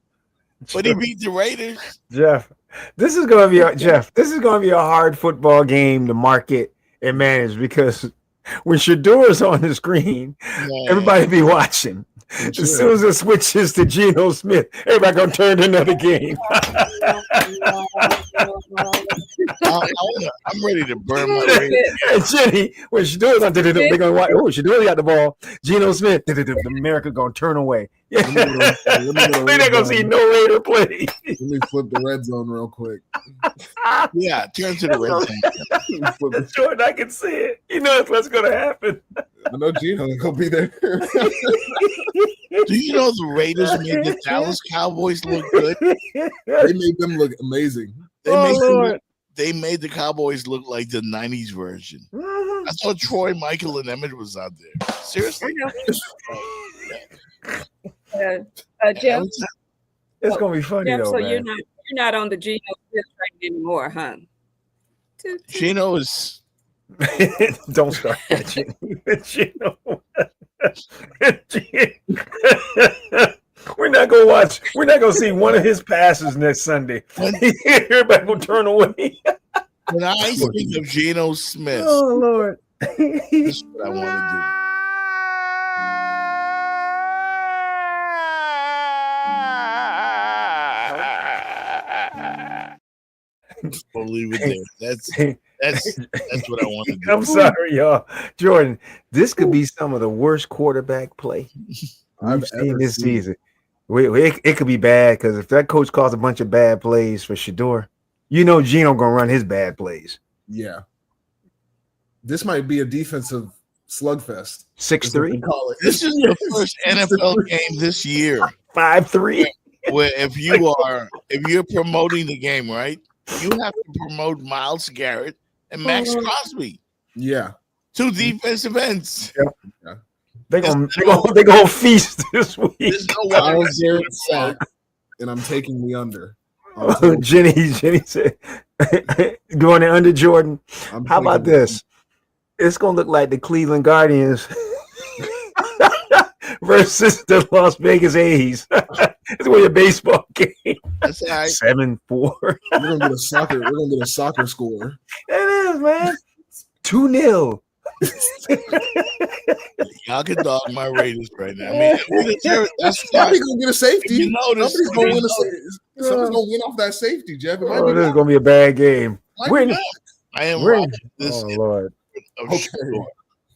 But he beat the Raiders. Jeff, this is going to be a hard football game to market and manage, because when Shaduer's on the screen, everybody be watching. As soon as it switches to Geno Smith, everybody gonna turn to another game. I'm ready to burn my Raiders. And Jenny, when Shaduer's on, they're gonna watch. Oh, Shaduer got the ball. Geno Smith, America gonna turn away. Yeah, they're not gonna see no Raider play. Let me flip the red zone real quick. Yeah, turn to the red zone. Jordan, I can see it. You know that's what's gonna happen. I know Gino's gonna be there. Do you know the Raiders made the Dallas Cowboys look good? They made them look amazing. They made the Cowboys look like the 90s version. I thought Troy, Michael, and Emmett was out there. Seriously. Jeff, It's gonna be funny Jeff, though, so man. you're not on the Geno Smith train anymore, huh? Geno is. Don't start that, Geno. We're not gonna watch. We're not gonna see one of his passes next Sunday. Everybody gonna turn away. When I think of Geno Smith, Oh Lord, this is what I want to do. We'll leave it there. That's what I want to do. I'm sorry, y'all. Jordan, this could be some of the worst quarterback play I've seen this season. It could be bad because if that coach calls a bunch of bad plays for Shaduer, you know Geno gonna run his bad plays. Yeah. This might be a defensive slugfest. 6-3. This is the first NFL game this year. 5-3. Where if you're promoting the game, right? You have to promote Myles Garrett and Max Crosby. Yeah. 2 defensive ends. Yeah. They're gonna feast this week. There's no Myles Garrett sack, and I'm taking the under. Jenny said, going the under, Jordan. How about this? It's gonna look like the Cleveland Guardians versus the Las Vegas A's. It's gonna be a baseball game. That's right. 7-4. We're gonna get a soccer score. It is, man. 2-0. Y'all can dog my Raiders right now. I mean, Somebody's gonna get a safety. You notice, Somebody's gonna win off that safety, Jeff. It might Oh, be this is gonna be a bad game. I am right. This Oh Lord. okay.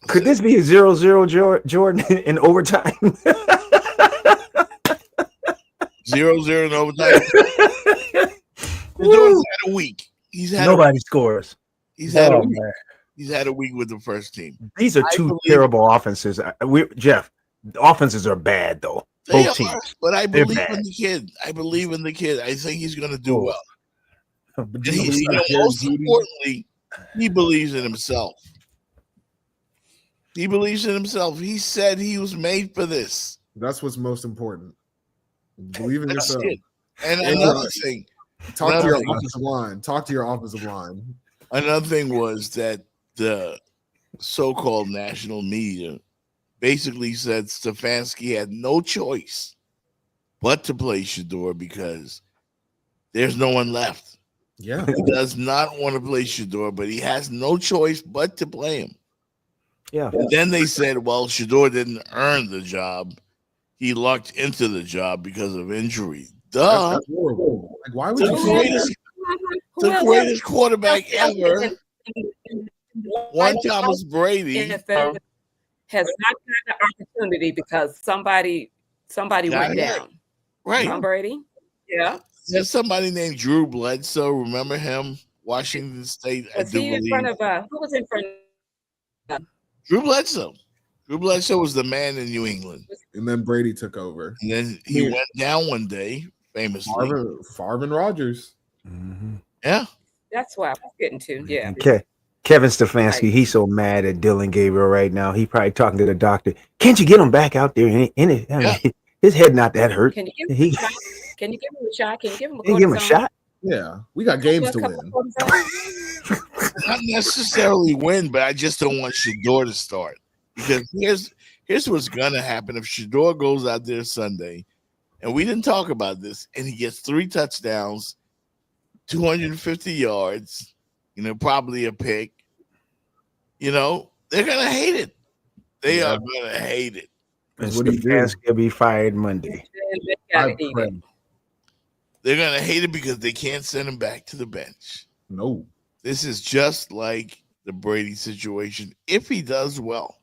Could this be a 0-0 Jordan in overtime? 0-0 in overtime. He's had a week. Nobody scores. He's had a week. He's had a week with the first team. These are two terrible offenses. Jeff, the offenses are bad though. Both teams. But I believe in the kid. I think he's going to do well. And most importantly, he believes in himself. He believes in himself. He said he was made for this. That's what's most important. Believe in yourself. And another thing. Talk to your offensive line. Another thing was that the so-called national media basically said Stefanski had no choice but to play Shaduer because there's no one left. Yeah. He does not want to play Shaduer, but he has no choice but to play him. Yeah. And then they said, well, Shaduer didn't earn the job. He lucked into the job because of injury. Duh. That's horrible. Like, why would you say the greatest quarterback ever, one Thomas Brady, NFL has not gotten the opportunity because somebody went down. Right. Tom Brady. Yeah. There's somebody named Drew Bledsoe. Remember him? Washington State. Was he in front of who was in front of Drew Bledsoe. Drew Bledsoe was the man in New England. And then Brady took over. And then he went down one day, famously. Favre and Rodgers. Mm-hmm. Yeah. That's what I was getting to. Yeah. Okay. Kevin Stefanski, he's so mad at Dylan Gabriel right now. He probably talking to the doctor. Can't you get him back out there? His head not that hurt. Can you give him a shot? Can you give him a shot? Can you give him a Can you give him a shot? Yeah. We got games to win. Not necessarily win, but I just don't want Shaduer to start. Because here's what's gonna happen if Shaduer goes out there Sunday, and we didn't talk about this, and he gets 3 touchdowns, 250 yards, probably a pick. They're gonna hate it. They are gonna hate it. And Stefanski will be fired Monday. They're gonna hate it because they can't send him back to the bench. No. This is just like the Brady situation. If he does well,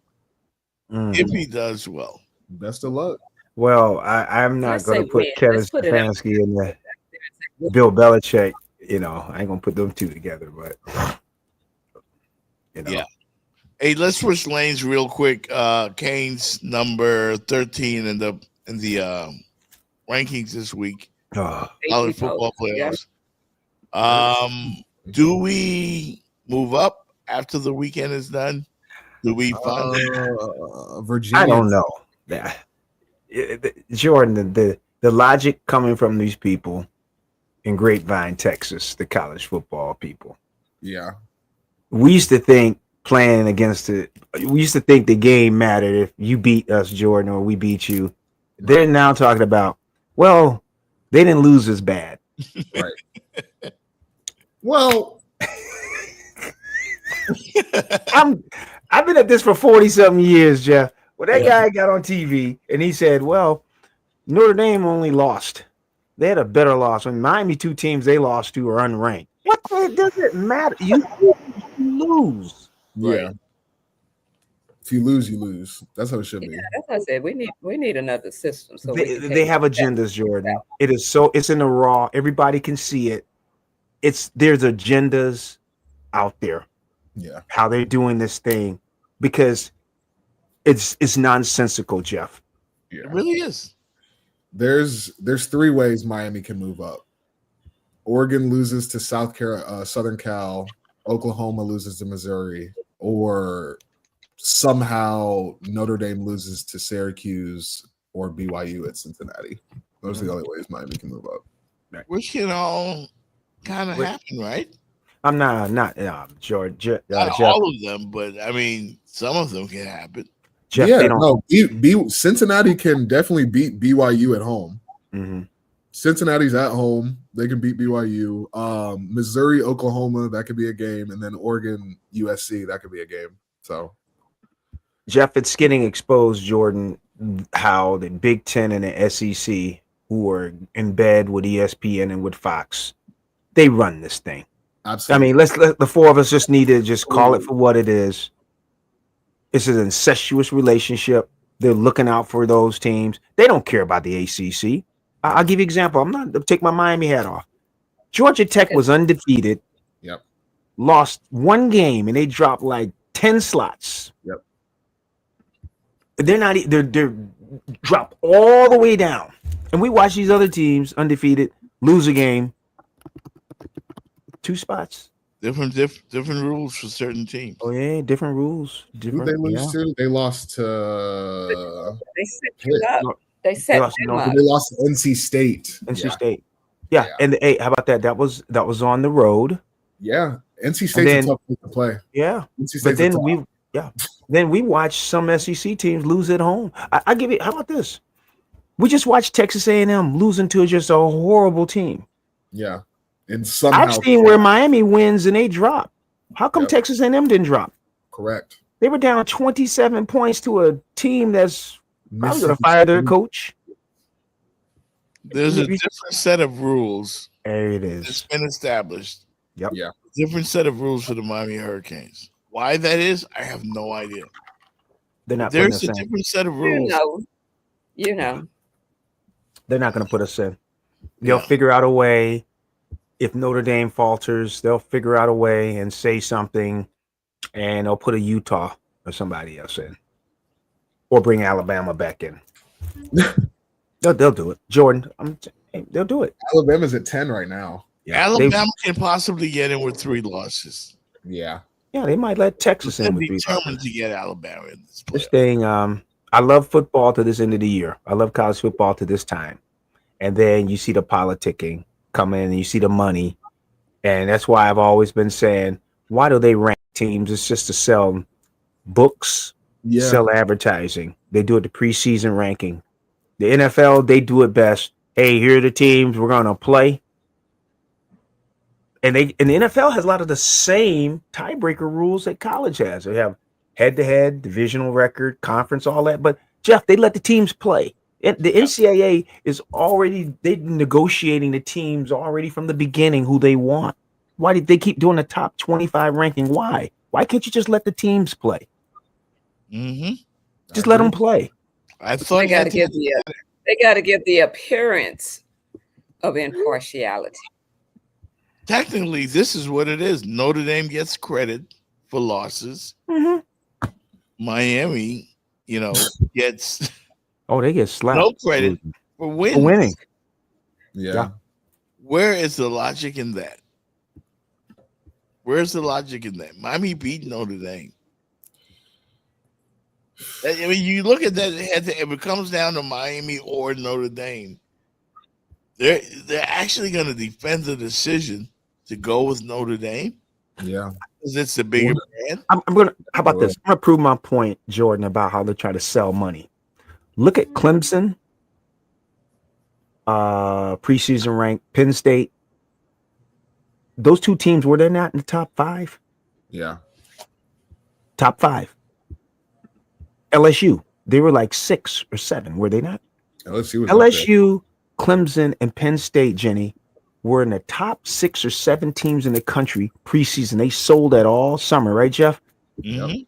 if he does well, Best of luck. Well, I'm not Let's going say to put win. Kevin Let's put it out. Stefanski and Bill Belichick. You know, I ain't gonna put them two together, but you know, yeah. Hey, let's switch lanes real quick. Kane's number 13 in the rankings this week. Oh, College football Yeah. playoffs. Do we move up after the weekend is done? Do we find Virginia? I don't know. Yeah, Jordan, the logic coming from these people in Grapevine, Texas, the college football people. Yeah. We used to think playing against it. We used to think the game mattered if you beat us, Jordan, or we beat you. They're now talking about, well, they didn't lose as bad. Right. Well, I've been at this for 40-something years, Jeff. Well, that guy got on TV and he said, well, Notre Dame only lost. They had a better loss. When Miami, two teams they lost to are unranked. What does it matter? You lose. yeah. Right. If you lose, you lose. That's how it should be. Yeah, that's what I said. We need another system. So They have agendas, Jordan. It's in the raw. Everybody can see it. There's agendas out there. Yeah. How they're doing this thing because it's nonsensical, Jeff. Yeah. It really is. There's three ways Miami can move up. Oregon loses to Southern Cal, Oklahoma loses to Missouri, or somehow Notre Dame loses to Syracuse or BYU at Cincinnati. Those are the only ways Miami can move up. Which can all kind of happen, right? I'm not George. Jeff, Not all of them, but I mean, some of them can happen. Jeff, Yeah, they don't. Cincinnati can definitely beat BYU at home. Mm-hmm. Cincinnati's at home. They can beat BYU. Missouri, Oklahoma, that could be a game. And then Oregon, USC, that could be a game. So, Jeff, it's getting exposed, Jordan, how the Big Ten and the SEC, who are in bed with ESPN and with Fox, they run this thing. absolutely. I mean, let the four of us just need to just call it for what it is. It's an incestuous relationship. They're looking out for those teams. They don't care about the ACC. I'll give you an example. I'll take my Miami hat off. Georgia Tech was undefeated. Yep. Lost one game and they dropped like 10 slots. Yep. They're dropped all the way down. And we watch these other teams undefeated lose a game. 2 spots. Different rules for certain teams. Oh yeah, different rules. Who they lose to? They lost to. they set you up. They set them up. They lost to NC State. NC State. Yeah. And hey, how about that? That was on the road. Yeah, NC State's a tough place to play. Yeah, NC State's but then we watch some SEC teams lose at home. I give it. How about this? We just watched Texas A&M losing to just a horrible team. Yeah, and somehow I've seen where Miami wins and they drop. How come Texas A&M didn't drop? Correct. They were down 27 points to a team that's probably going to fire their coach. There's a different set of rules. There it is. It's been established. Yep. Yeah. Different set of rules for the Miami Hurricanes. Why that is, I have no idea. They're not. There's a different set of rules. You know. They're not going to put us in. They'll figure out a way. If Notre Dame falters, they'll figure out a way and say something, and they'll put a Utah or somebody else in, or bring Alabama back in. They'll do it. Jordan, they'll do it. Alabama's at 10 right now. Yeah, Alabama can possibly get in with 3 losses. Yeah. Yeah, they might let Texas in. They're determined to get Alabama in this thing. I love football to this end of the year. I love college football to this time. And then you see the politicking come in and you see the money. And that's why I've always been saying, why do they rank teams? It's just to sell books, sell advertising. They do it the preseason ranking. The NFL, they do it best. Hey, here are the teams we're going to play. And the NFL has a lot of the same tiebreaker rules that college has. They have head-to-head, divisional record, conference, all that. But, Jeff, they let the teams play. The NCAA is already negotiating the teams already from the beginning who they want. Why did they keep doing the top 25 ranking? Why? Why can't you just let the teams play? Mm-hmm. Just let them play. I thought They got to give the appearance of impartiality. technically this is what it is. Notre Dame gets credit for losses. Mm-hmm. Miami, gets they get slapped. no credit for wins. winning. Yeah. Where is the logic in that? Where's the logic in that? Miami beat Notre Dame. I mean, you look at that, if it comes down to Miami or Notre Dame, they're actually going to defend the decision to go with Notre Dame. Yeah. Because it's the bigger brand. I'm gonna. How about this? I'm gonna prove my point, Jordan, about how they try to sell money. Look at Clemson, preseason rank, Penn State. Those two teams, were they not in the top 5? Yeah. Top 5. LSU, they were like 6 or 7, were they not? LSU, Clemson, and Penn State, Jenny, were in the top 6 or 7 teams in the country preseason. They sold that all summer, right, Jeff? Mm-hmm.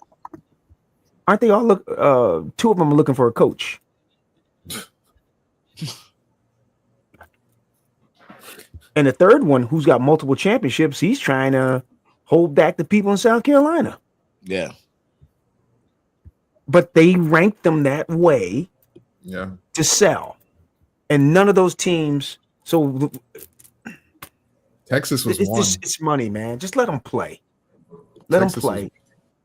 Aren't they all 2 of them are looking for a coach? And the third one, who's got multiple championships, he's trying to hold back the people in South Carolina. Yeah. But they ranked them that way to sell. And none of those teams. So Texas was one. It's money, man. Just let them play. Let them play.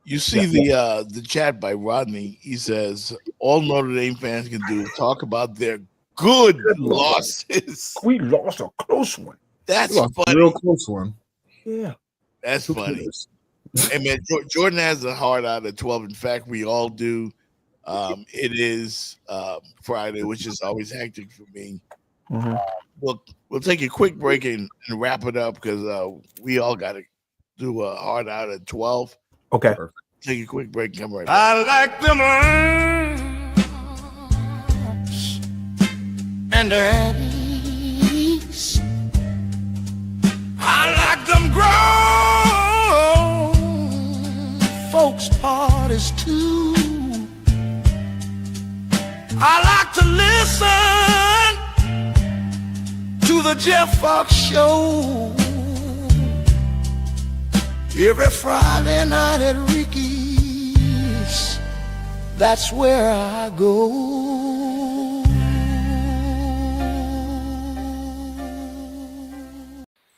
You see the chat by Rodney. He says all Notre Dame fans can do is talk about their good losses. We lost a close one. That's funny. A real close one. Yeah. That's funny. Hey man, Jordan has a heart out at 12. In fact, we all do. It is Friday, which is always hectic for me. Mm-hmm. We'll take a quick break and wrap it up because we all got to do a hard out at 12. Okay. Take a quick break and come right back. I like them arms and their ease. I like them grown folks parties too. I like to listen to the Jeff Fox show every Friday night at Ricky's. That's where I go.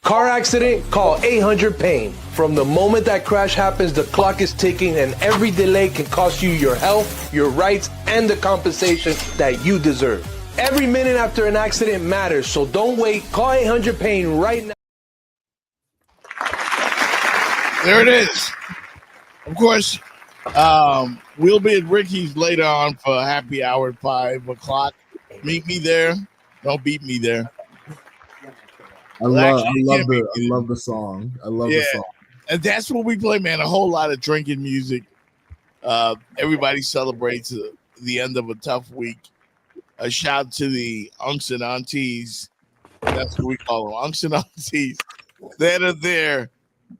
Car accident? Call 800-PAIN. From the moment that crash happens, the clock is ticking, and every delay can cost you your health, your rights, and the compensation that you deserve. Every minute after an accident matters, so don't wait. Call 800-PAIN right now. There it is. Of course, we'll be at Ricky's later on for a happy hour at 5 o'clock. Meet me there. Don't beat me there. I love the song. I love the song. And that's what we play, man. A whole lot of drinking music. Everybody celebrates the end of a tough week. A shout to the unks and aunties. That's what we call them, unks and aunties that are there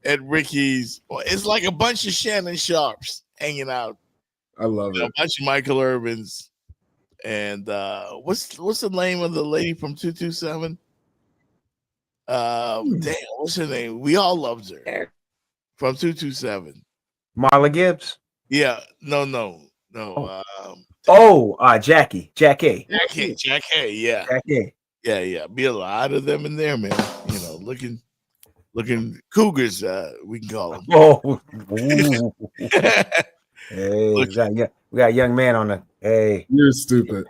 at Ricky's. It's like a bunch of Shannon Sharps hanging out. I love it. A bunch of Michael Irvins. And what's the name of the lady from 227? Damn, what's her name? We all loved her from 227. Marla Gibbs. Yeah, no. Jackie. Jack A, yeah. Jack A. Yeah. Be a lot of them in there, man. You know, looking cougars, we can call them. Oh, hey, we got a young man on the. Hey, you're stupid.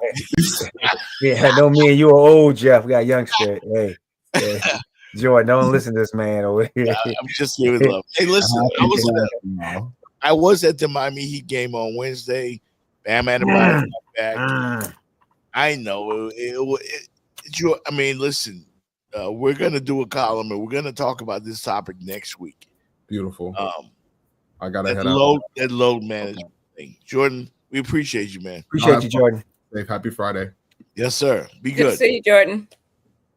Yeah, no, me and you are old, Jeff. We got a youngster. Hey. Jordan, don't listen to this man over here. I'm just giving love. Hey, listen, I was at the Miami Heat game on Wednesday. Bam Adebayo back. I know. I mean, listen, we're gonna do a column and we're gonna talk about this topic next week. Beautiful. I gotta head out. That load management thing, Jordan. We appreciate you, man. Appreciate you, Jordan. Happy Friday. Yes, sir. Be Good good. to see you, Jordan.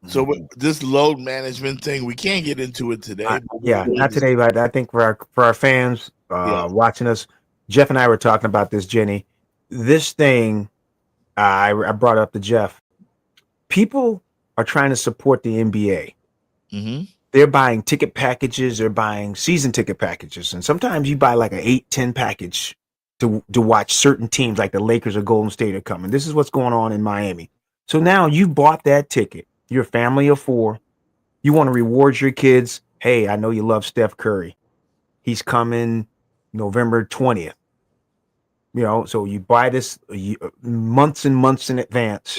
So with this load management thing, we can't get into it today. Not today, but I think for our fans watching us, Jeff and I were talking about this, Jenny. This thing, I brought up to Jeff. People are trying to support the NBA. Mm-hmm. They're buying ticket packages. They're buying season ticket packages, and sometimes you buy like an 8-10 package to watch certain teams, like the Lakers or Golden State are coming. This is what's going on in Miami. So now you bought that ticket. You're a family of 4. You want to reward your kids. Hey, I know you love Steph Curry. He's coming November 20th. You know, so you buy this months and months in advance.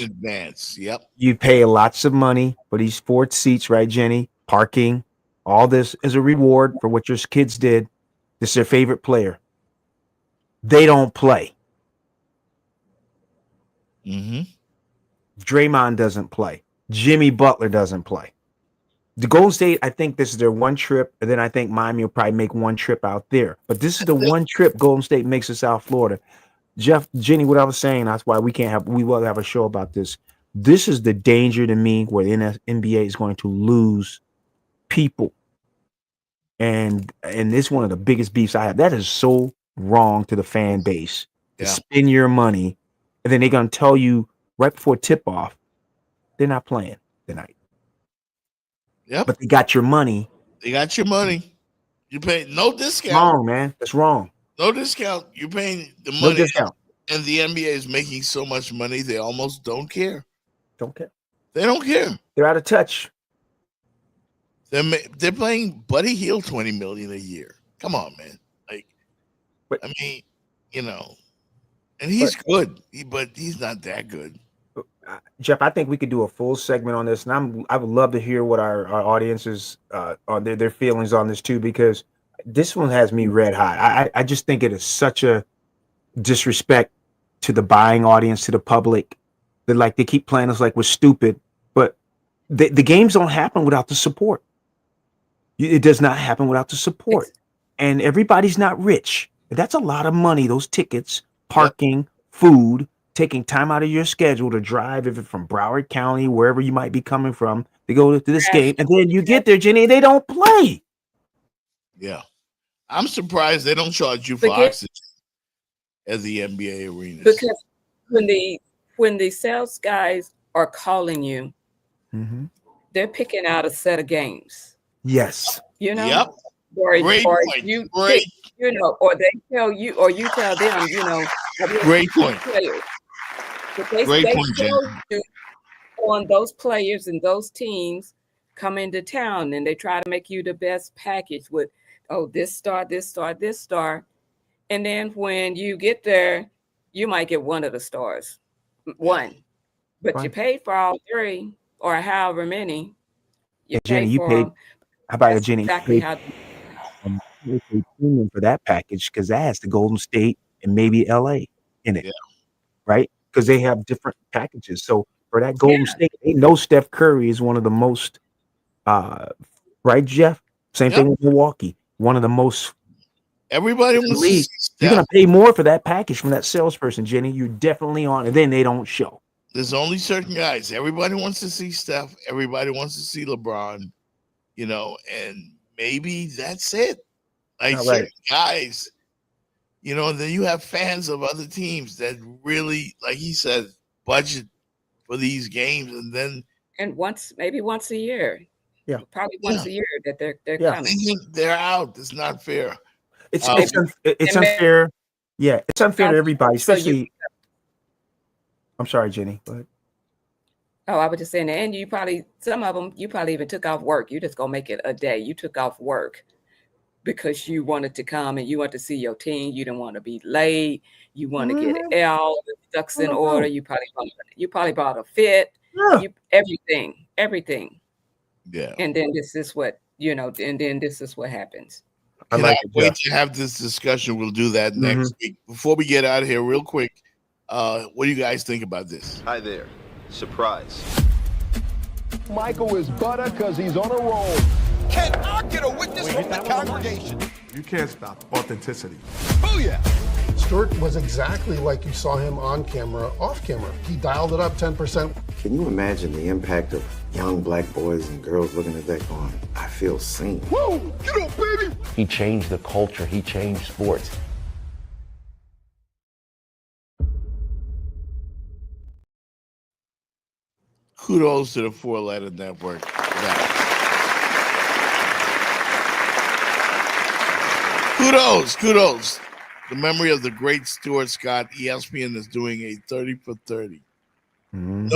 Yep. You pay lots of money for these 4 seats, right, Jenny? Parking, all this is a reward for what your kids did. This is their favorite player. They don't play. Mm-hmm. Draymond doesn't play. Jimmy Butler doesn't play. The Golden State, I think this is their one trip, and then I think Miami will probably make one trip out there. But this is the one trip Golden State makes to South Florida. Jeff, Jenny, what I was saying, that's why we will have a show about this. This is the danger to me where the NBA is going to lose people. And this is one of the biggest beefs I have. That is so wrong to the fan base. To spend your money, and then they're going to tell you right before tip-off, they're not playing tonight. Yep. But they got your money. They got your money. You pay no discount. Wrong, man. That's wrong. No discount. You're paying the money. No discount. And the NBA is making so much money, they almost don't care. Don't care. They don't care. They're out of touch. They're playing Buddy Hield $20 million a year. Come on, man. But, I mean, you know, and he's good, but he's not that good. Jeff, I think we could do a full segment on this, and I would love to hear what our audiences on their feelings on this too, because this one has me red hot. I just think it is such a disrespect to the buying audience, to the public. That like they keep playing us like we're stupid, but the games don't happen without the support. It does not happen without the support, and everybody's not rich. That's a lot of money. Those tickets, parking, food. Taking time out of your schedule to drive, if it's from Broward County, wherever you might be coming from, to go to this game, and then you get there, Jenny, they don't play. Yeah, I'm surprised they don't charge you for oxygen at the NBA arenas. Because when the sales guys are calling you, they're picking out a set of games. Yes, you know. Yep. Or Great point. You Great. Pick, you know, or they tell you, or you tell them, you know. Great point. Players. They tell you on those players and those teams come into town, and they try to make you the best package with, this star, this star, this star. And then when you get there, you might get one of the stars. One. But you paid for all 3 or however many. Jenny, you paid. How about it, Jenny? Exactly how you paid premium for that package because that has the Golden State and maybe LA in it. Right? Because they have different packages. So for that Golden State, they know Steph Curry is one of the most, right, Jeff? Same thing with Milwaukee. One of the most. Everybody wants to see Steph. You're going to pay more for that package from that salesperson, Jenny. You're definitely on. And then they don't show. There's only certain guys. Everybody wants to see Steph. Everybody wants to see LeBron, you know, and maybe that's it. Like certain guys. You know, and then you have fans of other teams that really, like he said, budget for these games, and maybe once a year. Yeah, probably once a year that they're coming. They're out. It's not fair. It's unfair. Yeah, it's unfair to everybody, especially. I'm sorry, Jenny. Go ahead. I was just saying, and some of them, you probably even took off work. You just gonna make it a day. You took off work because you wanted to come and you want to see your team. You didn't want to be late. You want to get all the ducks in order. You probably bought a fit. Everything. Yeah. And then this is what, and then this is what happens. I wait to have this discussion. We'll do that next week. Before we get out of here real quick, what do you guys think about this? Hi there. Surprise. Michael is butter because he's on a roll. Can I get a witness from the congregation? You can't stop authenticity. Booyah! Stewart was exactly like you saw him on camera, off camera. He dialed it up 10%. Can you imagine the impact of young black boys and girls looking at that going, I feel seen. Whoa, get up, baby! He changed the culture. He changed sports. Kudos to the four-letter network. Kudos. The memory of the great Stuart Scott. ESPN is doing a 30 for 30. Mm-hmm.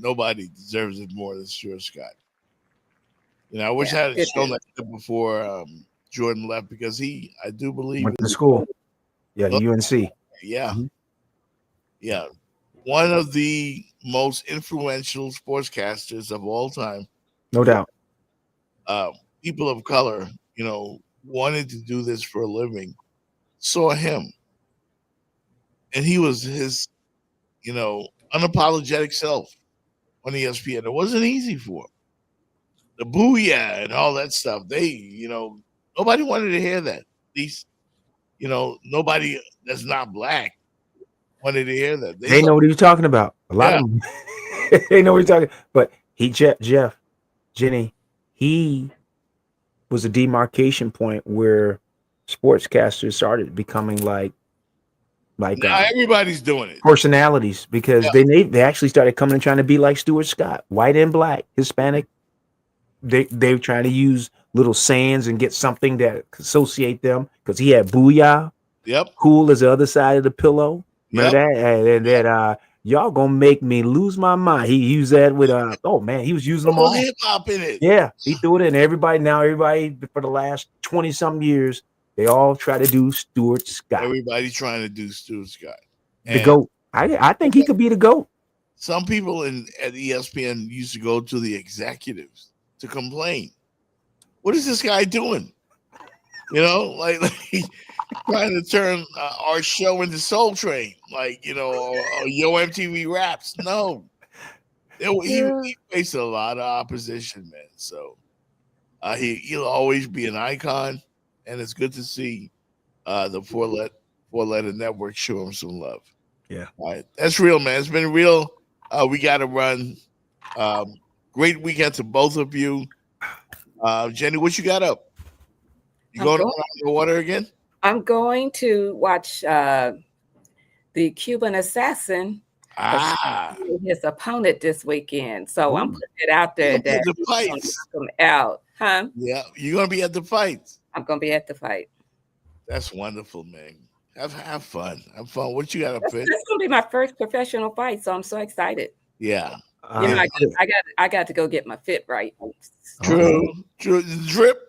Nobody deserves it more than Stuart Scott. I wish I had shown that before Jordan left, because I do believe went to school. Yeah, UNC. Yeah. Yeah. One of the most influential sportscasters of all time. No doubt. People of color, wanted to do this for a living, saw him. And he was his, unapologetic self on ESPN. It wasn't easy for him. The booyah and all that stuff. Nobody wanted to hear that. At least, nobody that's not black wanted to hear that. They know what he was talking about. A lot of them. They know what he's talking. But Jenny, he was a demarcation point where sportscasters started becoming like now everybody's doing it. Personalities, because they actually started coming and trying to be like Stuart Scott, white and black, Hispanic. They were trying to use little sayings and get something that associate them, because he had booyah. Yep. Cool as the other side of the pillow. Remember that? And y'all gonna make me lose my mind. He used that with he was using them all. Hip hop in it. Yeah, he threw it in. Everybody for the last 20 some years, they all try to do Stuart Scott. Everybody trying to do Stuart Scott. The GOAT. I think he could be the GOAT. Some people at ESPN used to go to the executives to complain. What is this guy doing? Like trying to turn our show into Soul Train, or Yo MTV Raps. No, he faced a lot of opposition, man. So he'll always be an icon, and it's good to see the four-letter network show him some love. Yeah, all right, that's real, man. It's been real. We got to run. Great weekend to both of you. Jenny, what you got up? You going around the water again? I'm going to watch the Cuban Assassin. His opponent this weekend. So I'm putting it out there that the fights come out. Huh? Yeah, you're gonna be at the fights. I'm gonna be at the fight. That's wonderful, man. Have fun. Have fun. What you got up, Fit? That's gonna be my first professional fight, so I'm so excited. Yeah. I got to go get my fit right. True. The drip.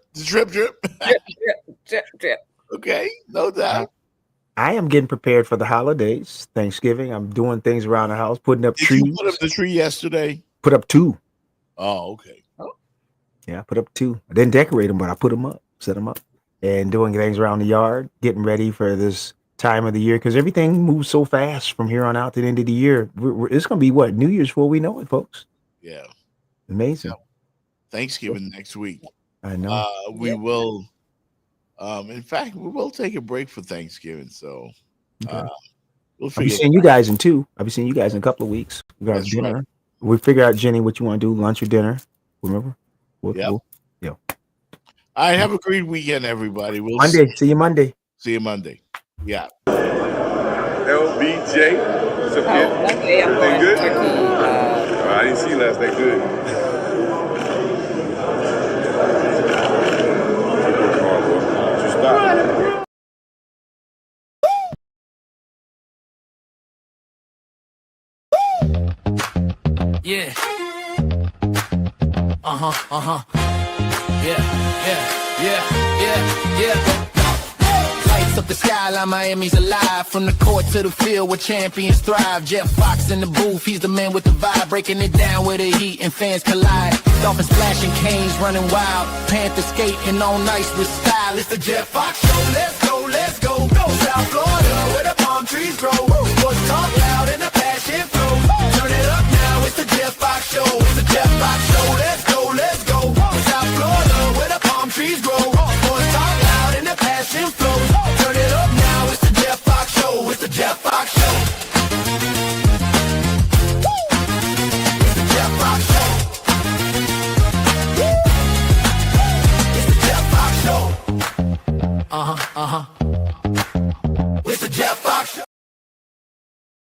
Okay, no doubt. I am getting prepared for the holidays, Thanksgiving. I'm doing things around the house, putting up trees. You put up the tree yesterday? Put up 2. Oh, okay. Yeah, I put up 2. I didn't decorate them, but I put them up, set them up, and doing things around the yard, getting ready for this time of the year, because everything moves so fast from here on out to the end of the year. It's going to be New Year's before we know it, folks. Yeah. Amazing. Yeah. Thanksgiving next week. I know. We will. In fact, we will take a break for Thanksgiving. So we'll I'll be seeing you guys in 2. I'll be seeing you guys in a couple of weeks. We got dinner. Right. We figure out, Jenny, what you want to do, lunch or dinner. Remember? Yeah. All right. Have a great weekend, everybody. See you Monday. See you Monday. Yeah. LBJ. What's up, kid? Okay, I'm going good? Turkey. I didn't see you last night. Good. Yeah. Yeah. Lights up the skyline, Miami's alive. From the court to the field where champions thrive. Jeff Fox in the booth, he's the man with the vibe. Breaking it down where the heat and fans collide. Dolphins flashing canes, running wild. Panthers skating on ice with style. It's the Jeff Fox show, let's go. Go South Florida where the palm trees grow. Sports talk loud in the